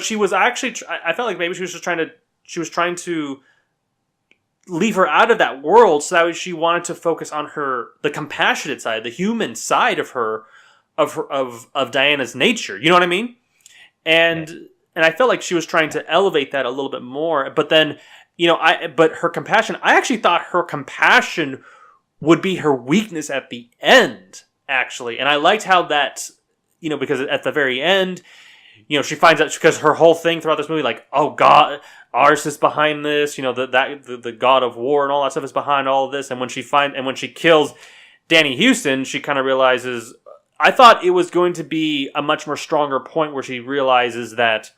she was actually. I felt like maybe she was just trying to leave her out of that world, so that she wanted to focus on the compassionate side, the human side of her, of Diana's nature. You know what I mean? And I felt like she was trying to elevate that a little bit more. But then, but her compassion. I actually thought her compassion would be her weakness at the end. Actually, and I liked how that, because at the very end, she finds out, because her whole thing throughout this movie, oh God, Ars is behind this, the god of war and all that stuff is behind all of this, and when she kills Danny Houston, she kind of realizes. I thought it was going to be a much more stronger point where she realizes that,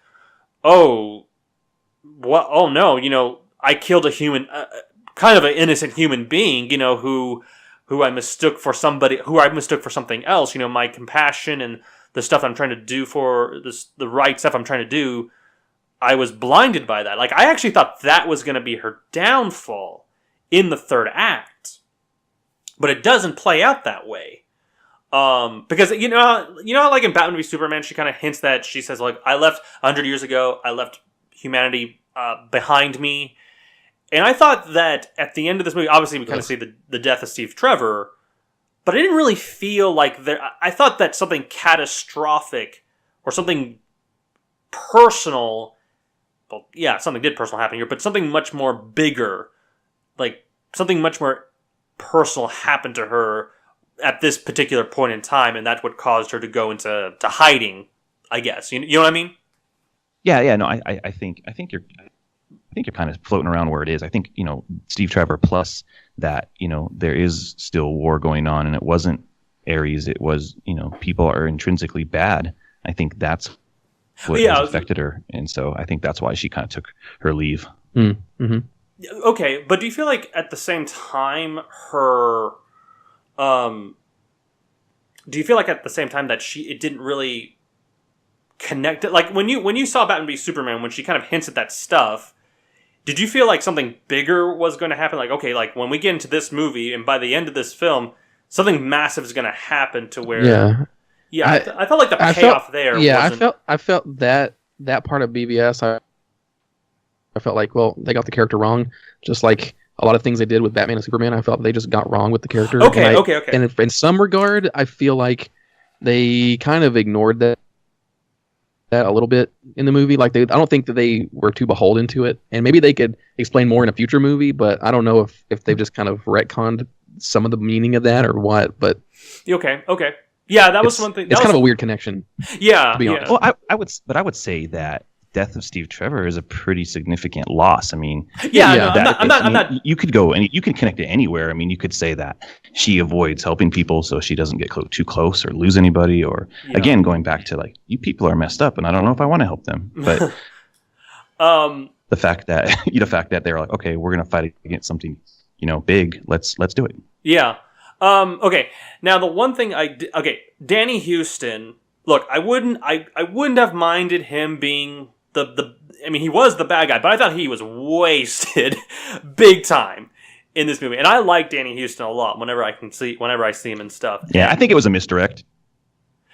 oh no, I killed a human, kind of an innocent human being, who I mistook for something else. My compassion and the stuff I'm trying to do for this, the right stuff I'm trying to do, I was blinded by that. Like, I actually thought that was going to be her downfall in the third act. But it doesn't play out that way. Because, you know, like in Batman v Superman, she kind of hints that she says, like, I left 100 years ago, I left humanity behind me. And I thought that at the end of this movie, obviously we kind of see the death of Steve Trevor, but I didn't really feel like there. I thought that something catastrophic or something personal, well, yeah, something did personal happen here, but something much more bigger, like something much more personal happened to her at this particular point in time, and that's what caused her to go into hiding, I guess. You know what I mean? Yeah, no, I think you're kind of floating around where it is. I think, you know, Steve Trevor plus that, you know, there is still war going on, and it wasn't Ares. It was, you know, people are intrinsically bad. I think that's what has affected her, and so I think that's why she kind of took her leave. Mm-hmm. Okay, but do you feel like at the same time her, do you feel like at the same time that it didn't really connect it? Like when you saw Batman v Superman, when she kind of hints at that stuff, did you feel like something bigger was going to happen? Like, okay, like when we get into this movie and by the end of this film, something massive is going to happen to where... Yeah, I felt like the payoff there wasn't... I felt that part of BVS, I felt like, well, they got the character wrong. Just like a lot of things they did with Batman and Superman, I felt they just got wrong with the character. Okay. And in some regard, I feel like they kind of ignored that a little bit in the movie. Like I don't think that they were too beholden to it, and maybe they could explain more in a future movie. But I don't know if they've just kind of retconned some of the meaning of that or what. But okay, yeah, that was one thing. It's kind of a weird connection. Yeah, to be honest. Well, I would say that death of Steve Trevor is a pretty significant loss. I mean, I'm not. You could go and you can connect it anywhere. I mean, you could say that she avoids helping people so she doesn't get too close or lose anybody. Or again, going back to like, you people are messed up, and I don't know if I want to help them. But the fact that they're like, okay, we're gonna fight against something, you know, big. Let's do it. Yeah. Okay. Now the one thing Danny Houston. Look, I wouldn't have minded him being I mean, he was the bad guy, but I thought he was wasted big time in this movie. And I like Danny Houston a lot whenever I see him and stuff. Yeah, I think it was a misdirect.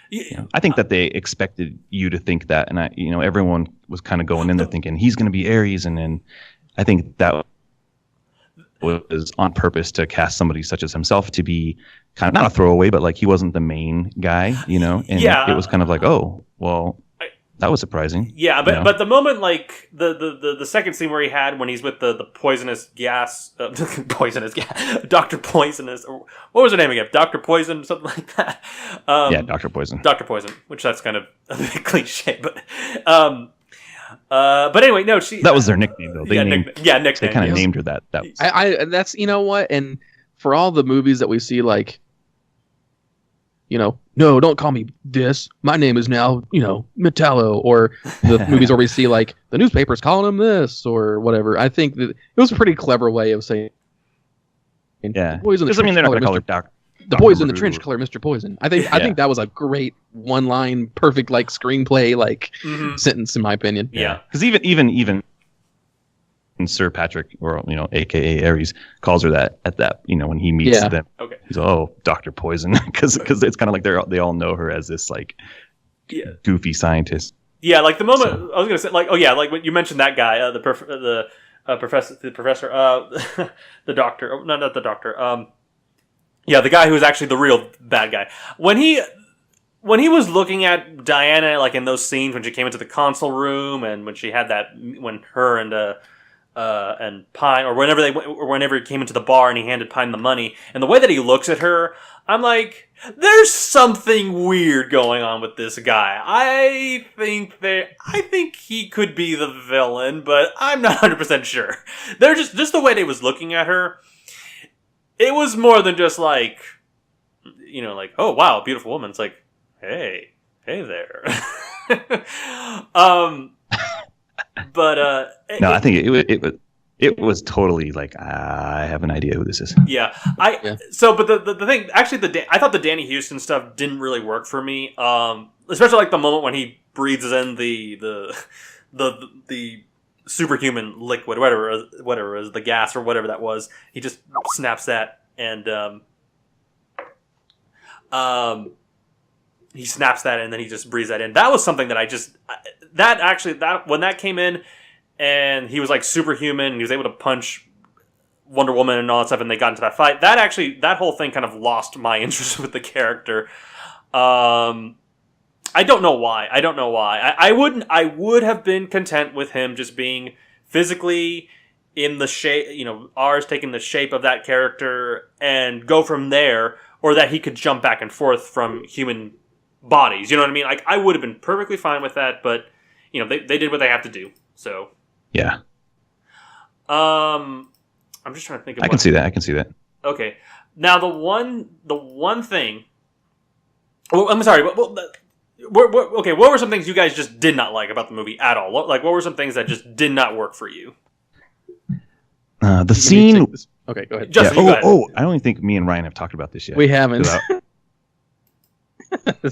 Yeah, I think that they expected you to think that, and everyone was kind of going in there thinking he's going to be Ares, and then I think that was on purpose to cast somebody such as himself to be kind of not a throwaway, but like he wasn't the main guy, and it was kind of like, oh, well, that was surprising. Yeah, but the moment, like the second scene where when he's with the poisonous gas, Dr. Poisonous, or what was her name again? Dr. Poison, something like that. Dr. Poison. Dr. Poison, which that's kind of a bit cliche, but anyway, no, she. That was their nickname, though. Nickname. They kind of named her that. That was. That's what, and for all the movies that we see, like, no, don't call me this. My name is now, Metallo, or the movies where we see like the newspaper's calling him this or whatever. I think that it was a pretty clever way of saying. Yeah, boys in the they're not going to call her Doctor. The boys in the trench call her Mr. Poison. I think that was a great one-line, perfect like screenplay sentence in my opinion. Yeah, because even Sir Patrick, or AKA Ares, calls her that at that when he meets them. Okay, he's Dr. Poison, because it's kind of like they all know her as this like goofy scientist. Yeah, like the moment I was gonna say, like like when you mentioned that guy, the professor, the doctor, not the doctor. The guy who was actually the real bad guy. When he was looking at Diana, like in those scenes when she came into the console room, and when she had when her and Pine, or whenever he came into the bar and he handed Pine the money, and the way that he looks at her, I'm like, there's something weird going on with this guy. I think he could be the villain, but I'm not 100% sure. They're just the way they was looking at her. It was more than just like, like, oh wow, beautiful woman. It's like, hey there. I think it was totally like, I have an idea who this is. Yeah, So, but the thing, actually, I thought the Danny Houston stuff didn't really work for me. Especially like the moment when he breathes in the the superhuman liquid, whatever is the gas or whatever that was. He just snaps that, and he snaps that, and then he just breathes that in. That was something that when that came in, and he was like superhuman, and he was able to punch Wonder Woman and all that stuff, and they got into that fight. That whole thing kind of lost my interest with the character. I don't know why. I would have been content with him just being physically in the shape, ours taking the shape of that character and go from there, or that he could jump back and forth from human bodies. You know what I mean? Like, I would have been perfectly fine with that, but they did what they have to do. So yeah. I'm just trying to think of I can see that. Okay. Now the one thing. Oh, I'm sorry. Okay, what were some things you guys just did not like about the movie at all? What were some things that just did not work for you? The scene. Okay, go ahead. Justin, go ahead. I don't think me and Ryan have talked about this yet. We haven't.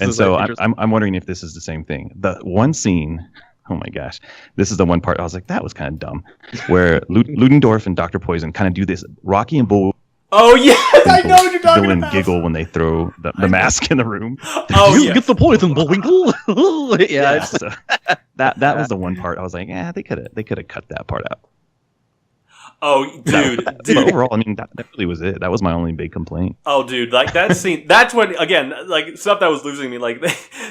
And so I'm wondering if this is the same thing. The one scene. Oh my gosh, this is the one part I was like, that was kind of dumb, where Ludendorff and Dr. Poison kind of do this Rocky and Bull. Oh yeah, I know what you're talking villain about. Giggle when they throw the mask in the room. Oh yeah, get the poison, Bullwinkle. Yeah. So, that was the one part I was like, they could have cut that part out. Oh, dude. But overall, I mean, that really was it. That was my only big complaint. Oh, dude, like that scene. That's when, again, like stuff that was losing me. Like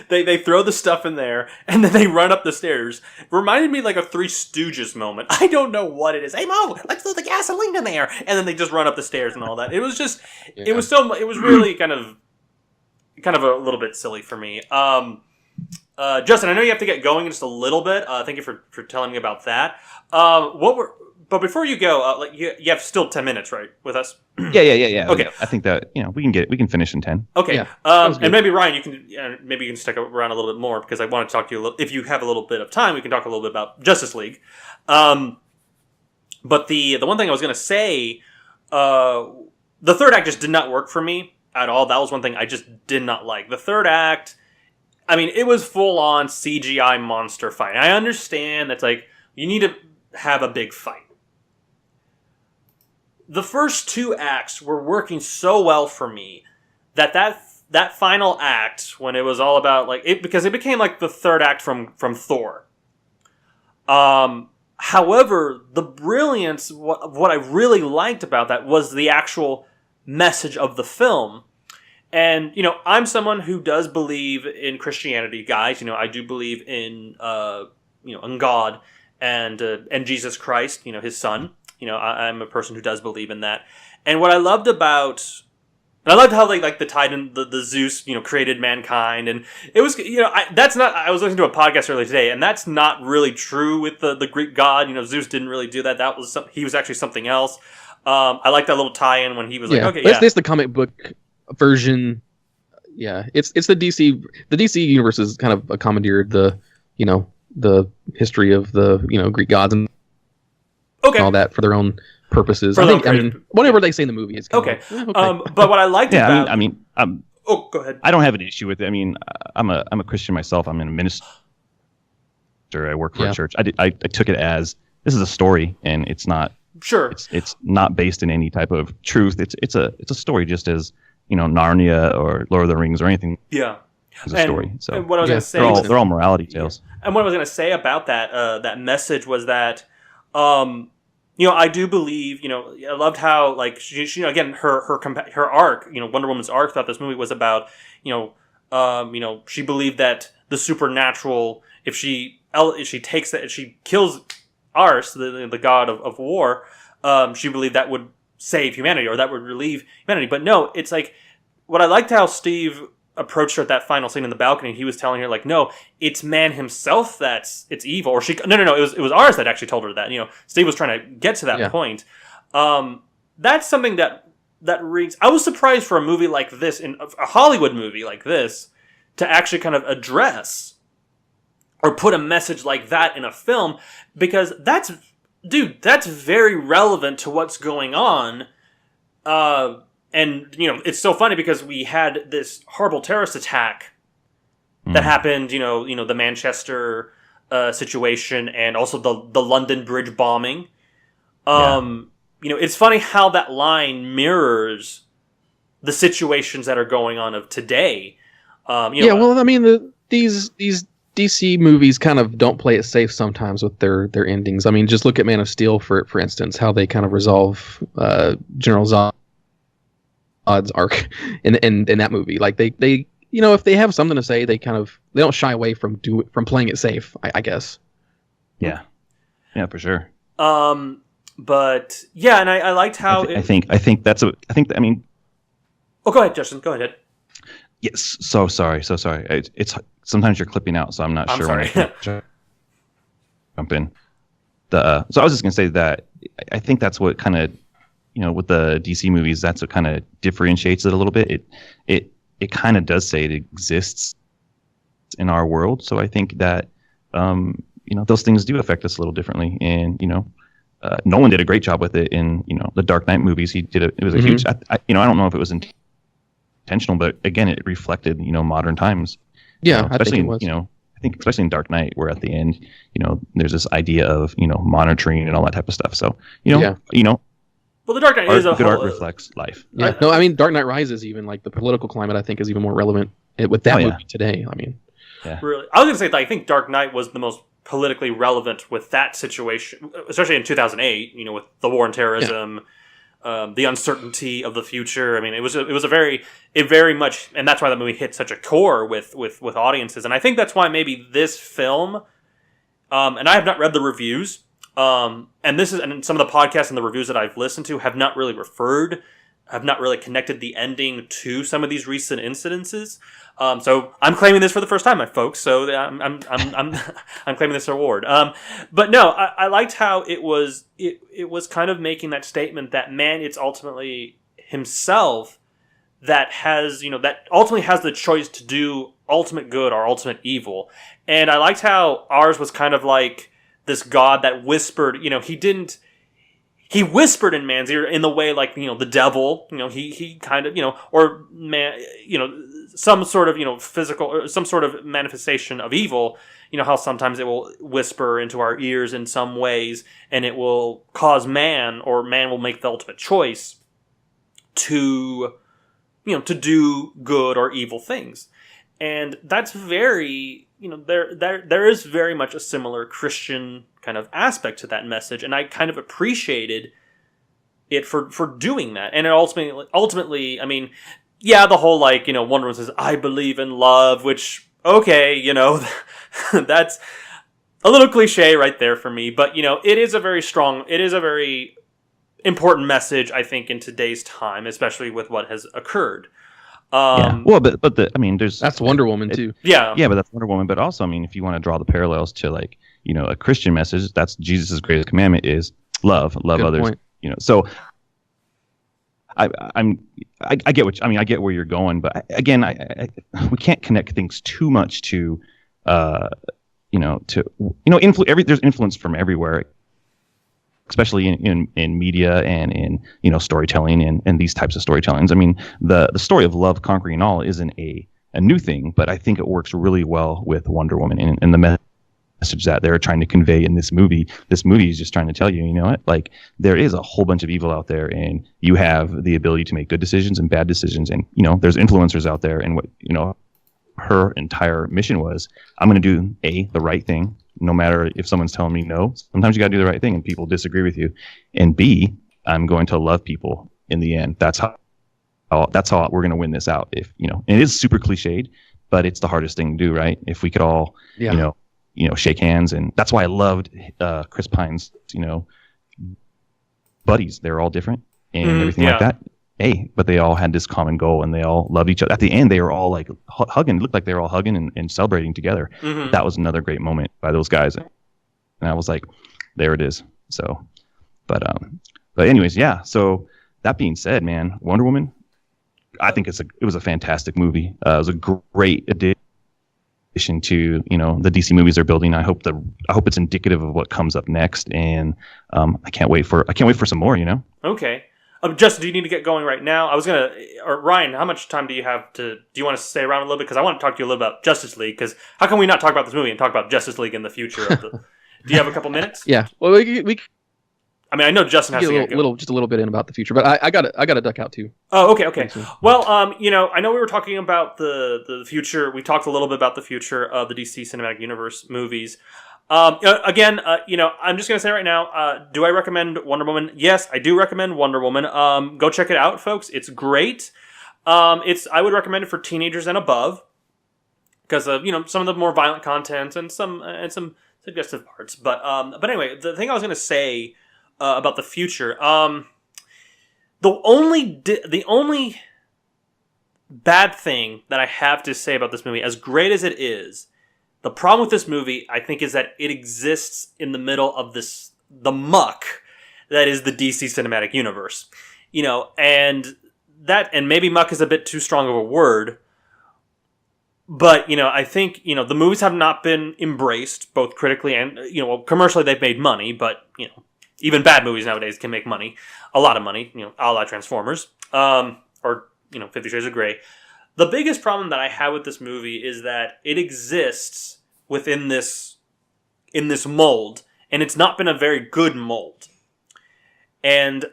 they throw the stuff in there and then they run up the stairs. Reminded me like a Three Stooges moment. I don't know what it is. Hey Mo, let's throw the gasoline in there, and then they just run up the stairs and all that. It was just, it was really kind of a little bit silly for me. Justin, I know you have to get going in just a little bit. Thank you for telling me about that. But before you go, you have still 10 minutes, right, with us? Yeah. Okay. I think that we can finish in 10. Okay. Yeah, and maybe Ryan, you can stick around a little bit more, because I want to talk to you if you have a little bit of time. We can talk a little bit about Justice League. But the one thing I was going to say, the third act just did not work for me at all. That was one thing I just did not like. The third act, I mean, it was full on CGI monster fight. I understand that's like you need to have a big fight. The first two acts were working so well for me that final act, when it was all about because it became like the third act from Thor. However, the brilliance, what I really liked about that was the actual message of the film. And I'm someone who does believe in Christianity, guys. I do believe in in God and Jesus Christ, His Son. I'm a person who does believe in that. And what I loved I loved how the Titan, the Zeus, created mankind, and it was, I was listening to a podcast earlier today, and that's not really true with the Greek god. Zeus didn't really do that. He was actually something else. I like that little tie-in when he was It's the comic book version. Yeah, it's the DC. The DC universe is kind of commandeered the history of the Greek gods and all that for their own purposes. I mean, whatever they say in the movie is okay. But what I liked about oh, go ahead. I don't have an issue with it. I mean, I'm a Christian myself. I'm in a minister. I work for a church. I took it as this is a story, and it's not. Sure. It's not based in any type of truth. It's a story, just as Narnia or Lord of the Rings or anything. Yeah. It's a story. So and what I was going to say, they're all morality tales. And what I was going to say about that message was that. I do believe, I loved how, she again, her arc, Wonder Woman's arc throughout this movie was about, she believed that the supernatural, if she takes that, if she kills Ars, the god of war, she believed that would save humanity, or that would relieve humanity. But no, it's like, what I liked how Steve approached her at that final scene in the balcony. He was telling her no, it's man himself it's evil, or no, it was Ars that actually told her that. Steve was trying to get to that point. That's something that reads. I was surprised for a movie like this, in a Hollywood movie like this, to actually kind of address or put a message like that in a film, because that's very relevant to what's going on. And, it's so funny because we had this horrible terrorist attack that happened, the Manchester situation, and also the London Bridge bombing. It's funny how that line mirrors the situations that are going on of today. These DC movies kind of don't play it safe sometimes with their endings. I mean, just look at Man of Steel for instance, how they kind of resolve General Zod's arc in that movie. Like they if they have something to say, they don't shy away from playing it safe, I guess. Yeah, for sure. But yeah, and I liked how I think I mean. Oh, go ahead, Justin. Go ahead. Yes. So sorry. It's sometimes you're clipping out, so I'm not sure. Sorry. When I jump in. So I was just gonna say that I think that's what kind of with the DC movies, that's what kind of differentiates it a little bit. It kind of does say it exists in our world, so I think that those things do affect us a little differently, and Nolan did a great job with it in the Dark Knight movies. He did it was a huge. I don't know if it was intentional, but again, it reflected modern times. Yeah, especially I think it was. I think especially in Dark Knight, where at the end there's this idea of monitoring and all that type of stuff. So well, the Dark Knight is a good whole, art reflects life. Yeah. No, I mean Dark Knight Rises, even like the political climate, I think is even more relevant with that movie today. I mean, really, I was going to say that I think Dark Knight was the most politically relevant with that situation, especially in 2008. With the war on terrorism, the uncertainty of the future. I mean, it was very much, and that's why that movie hit such a core with audiences. And I think that's why maybe this film, and I have not read the reviews. And some of the podcasts and the reviews that I've listened to have not really connected the ending to some of these recent incidences. So I'm claiming this for the first time, my folks. So I'm claiming this award. But no, I liked how it was kind of making that statement that man, it's ultimately himself that has that ultimately has the choice to do ultimate good or ultimate evil. And I liked how ours was kind of like this God that whispered, he whispered in man's ear in the way like, the devil, he kind of, or man, some sort of, physical or some sort of manifestation of evil, how sometimes it will whisper into our ears in some ways and it will cause man will make the ultimate choice to do good or evil things. And that's very, there is very much a similar Christian kind of aspect to that message, and I kind of appreciated it for doing that. And it ultimately, I mean, yeah, the whole like, Wonder Woman says, "I believe in love," which, okay, that's a little cliche right there for me, but it is a very important message, I think, in today's time, especially with what has occurred. Well, but that's Wonder Woman too. Yeah, but that's Wonder Woman. But also, I mean, if you want to draw the parallels to like a Christian message, that's Jesus's greatest commandment is love Good others. Point. So I get where you're going, but again, we can't connect things too much to there's influence from everywhere. Especially in media and in storytelling and these types of storytellings. I mean, the story of love conquering all isn't a new thing, but I think it works really well with Wonder Woman and the message that they're trying to convey in this movie. This movie is just trying to tell you, like there is a whole bunch of evil out there, and you have the ability to make good decisions and bad decisions, and there's influencers out there, and what her entire mission was, I'm going to do the right thing. No matter if someone's telling me no, sometimes you got to do the right thing and people disagree with you. And B, I'm going to love people in the end. That's how we're going to win this out. If, and it is super cliched, but it's the hardest thing to do, right? If we could all, shake hands. And that's why I loved Chris Pine's, buddies. They're all different and everything like that. But they all had this common goal and they all loved each other. At the end, they were all like hugging. It looked like they were all hugging and celebrating together. Mm-hmm. That was another great moment by those guys. And I was like, there it is. So, but anyways, yeah. So that being said, man, Wonder Woman, I think it was a fantastic movie. It was a great addition to, the DC movies they're building. I hope it's indicative of what comes up next. And I can't wait for some more, Okay. Justin, do you need to get going right now? Or Ryan, how much time do you have do you want to stay around a little bit? Because I want to talk to you a little about Justice League, because how can we not talk about this movie and talk about Justice League in the future of the... Do you have a couple minutes? Yeah. Well, we I mean, I know Justin has to get just a little bit in about the future, but I got to duck out too. Oh, okay. Well, I know we were talking about the future. We talked a little bit about the future of the DC Cinematic Universe movies. Again, I'm just gonna say right now, do I recommend Wonder Woman? Yes, I do recommend Wonder Woman. Go check it out, folks. It's great. I would recommend it for teenagers and above, because of some of the more violent content and some suggestive parts. But anyway, the thing I was gonna say about the future, the only bad thing that I have to say about this movie, as great as it is. The problem with this movie, I think, is that it exists in the middle of the muck that is the DC Cinematic Universe. And maybe muck is a bit too strong of a word, but, I think, the movies have not been embraced, both critically and, commercially they've made money, but, even bad movies nowadays can make money, a lot of money, a la Transformers, or, 50 Shades of Grey. The biggest problem that I have with this movie is that it exists within this mold, and it's not been a very good mold. And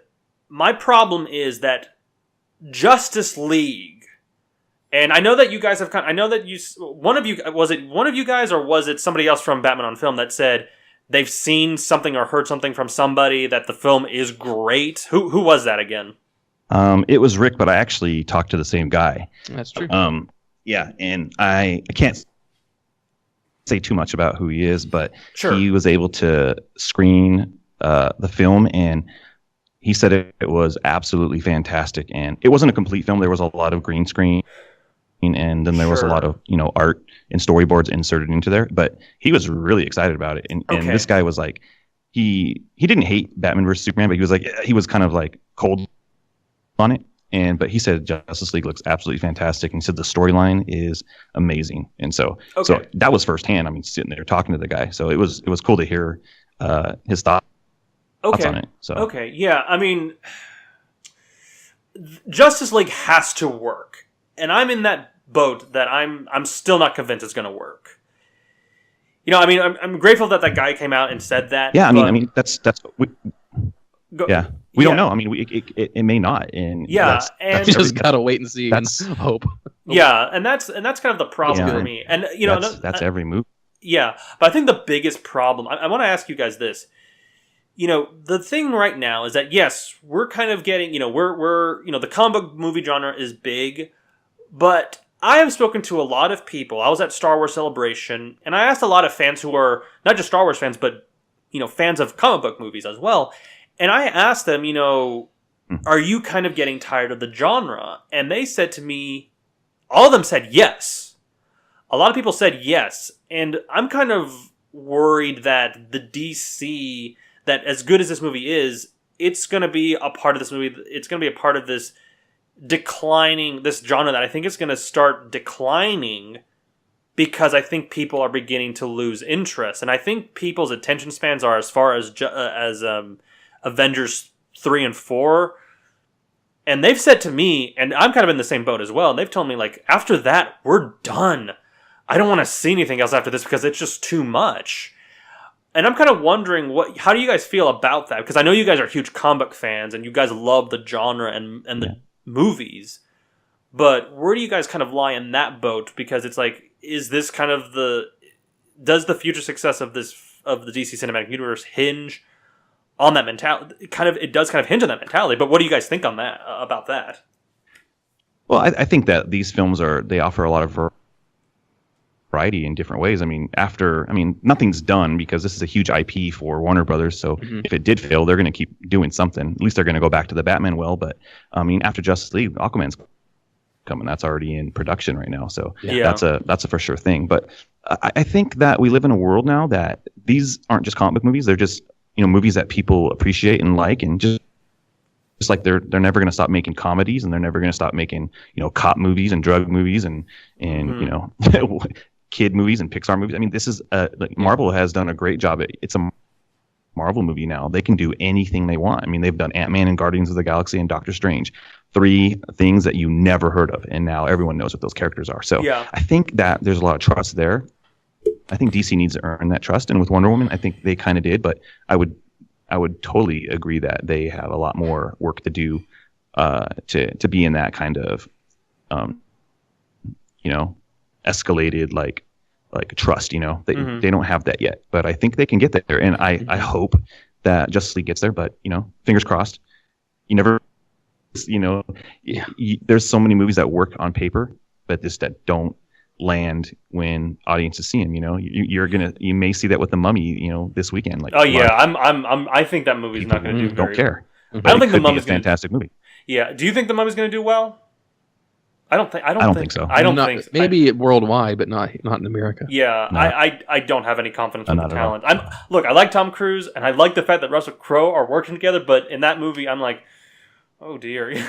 my problem is that Justice League, and I know that you guys have was it one of you guys, or was it somebody else from Batman on Film that said they've seen something or heard something from somebody that the film is great? Who was that again? It was Rick, but I actually talked to the same guy. That's true. Yeah, and I can't say too much about who he is, but sure. He was able to screen the film, and he said it was absolutely fantastic. And it wasn't a complete film. There was a lot of green screen, and then there was a lot of art and storyboards inserted into there. But he was really excited about it, and this guy was like, he didn't hate Batman vs Superman, but he was kind of like cold on it, but he said Justice League looks absolutely fantastic, and he said the storyline is amazing. And so that was firsthand. I mean, sitting there talking to the guy, so it was cool to hear his thoughts on it. So yeah, I mean, Justice League has to work, and I'm in that boat that I'm still not convinced it's going to work. I'm grateful that guy came out and said that. Yeah, I mean that's we don't know. I mean, it may not. And that's you just gotta wait and see and hope. Yeah, and that's kind of the problem for me. And that's every move. Yeah, but I think the biggest problem. I want to ask you guys this. The thing right now is that yes, we're kind of getting. We're the comic book movie genre is big, but I have spoken to a lot of people. I was at Star Wars Celebration, and I asked a lot of fans who are not just Star Wars fans, but fans of comic book movies as well. And I asked them, are you kind of getting tired of the genre? And they said to me, all of them said yes. A lot of people said yes. And I'm kind of worried that the DC, that as good as this movie is, it's going to be a part of this movie. It's going to be a part of this this genre that I think is going to start declining because I think people are beginning to lose interest. And I think people's attention spans are as far as Avengers 3 and 4, and they've said to me, and I'm kind of in the same boat as well, and they've told me, like, after that, we're done. I don't want to see anything else after this because it's just too much. And I'm kind of wondering, how do you guys feel about that? Because I know you guys are huge comic book fans, and you guys love the genre and the movies, but where do you guys kind of lie in that boat? Because it's like, is this kind of does the future success of the DC Cinematic Universe hinge on that mentality? It does kind of hinge on that mentality, but what do you guys think on that, about that? Well, I think that these films they offer a lot of variety in different ways. I mean, nothing's done because this is a huge IP for Warner Brothers. So if it did fail, they're going to keep doing something. At least they're going to go back to the Batman well. But I mean, after Justice League, Aquaman's coming. That's already in production right now. So that's a for sure thing. But I think that we live in a world now that these aren't just comic book movies. They're just movies that people appreciate and like, and just like they're never going to stop making comedies, and they're never going to stop making cop movies and drug movies and kid movies and Pixar movies. I mean, this is like Marvel has done a great job. It's a Marvel movie now. They can do anything they want. I mean, they've done Ant-Man and Guardians of the Galaxy and Doctor Strange, 3 things that you never heard of, and now everyone knows what those characters are. So I think that there's a lot of trust there. I think DC needs to earn that trust, and with Wonder Woman, I think they kind of did. But I would totally agree that they have a lot more work to do to be in that kind of escalated like trust. They don't have that yet, but I think they can get there, and I hope that Justice League gets there. But fingers crossed. You never, there's so many movies that work on paper, but that don't land when audiences see them. You may see that with The Mummy, this weekend. I think that movie's not going to do. Don't care. I don't think The Mummy's a fantastic movie. Yeah. Do you think The Mummy's going to do well? I don't think so. I don't think so. Maybe worldwide, but not in America. Yeah, no. I don't have any confidence in the talent. I like Tom Cruise, and I like the fact that Russell Crowe are working together, but in that movie, I'm like, oh dear.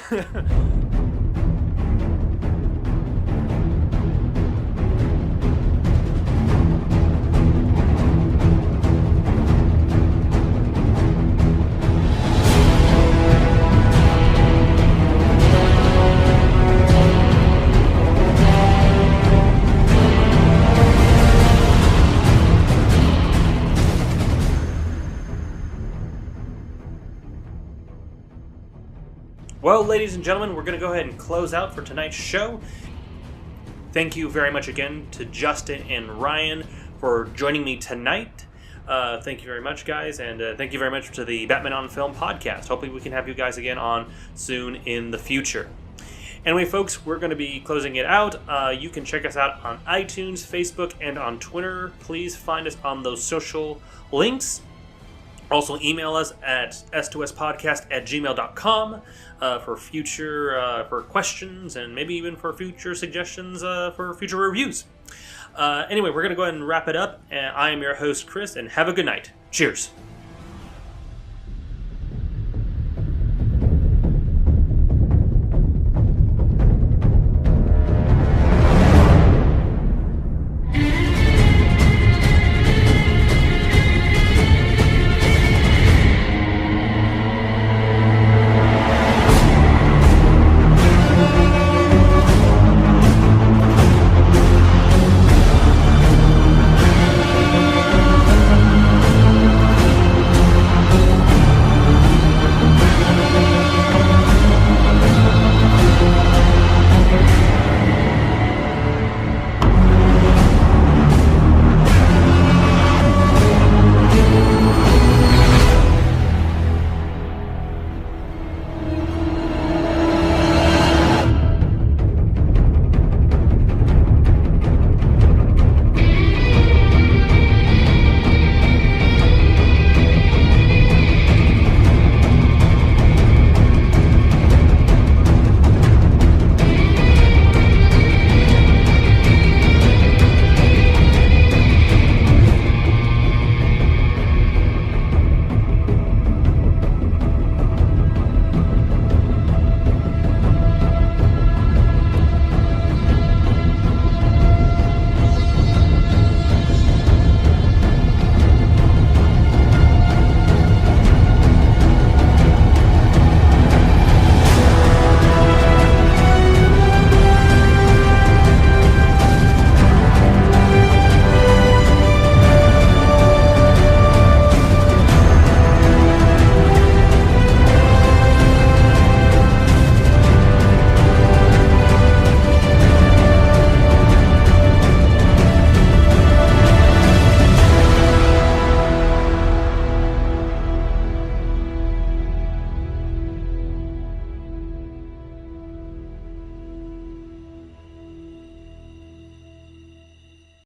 Well, ladies and gentlemen, we're going to go ahead and close out for tonight's show. Thank you very much again to Justin and Ryan for joining me tonight. Thank you very much, guys, and thank you very much to the Batman on Film podcast. Hopefully we can have you guys again on soon in the future. Anyway, folks, we're going to be closing it out. You can check us out on iTunes, Facebook, and on Twitter. Please find us on those social links. Also, email us at s2spodcast@gmail.com for future for questions and maybe even for future suggestions for future reviews. Anyway, we're going to go ahead and wrap it up. I am your host, Chris, and have a good night. Cheers.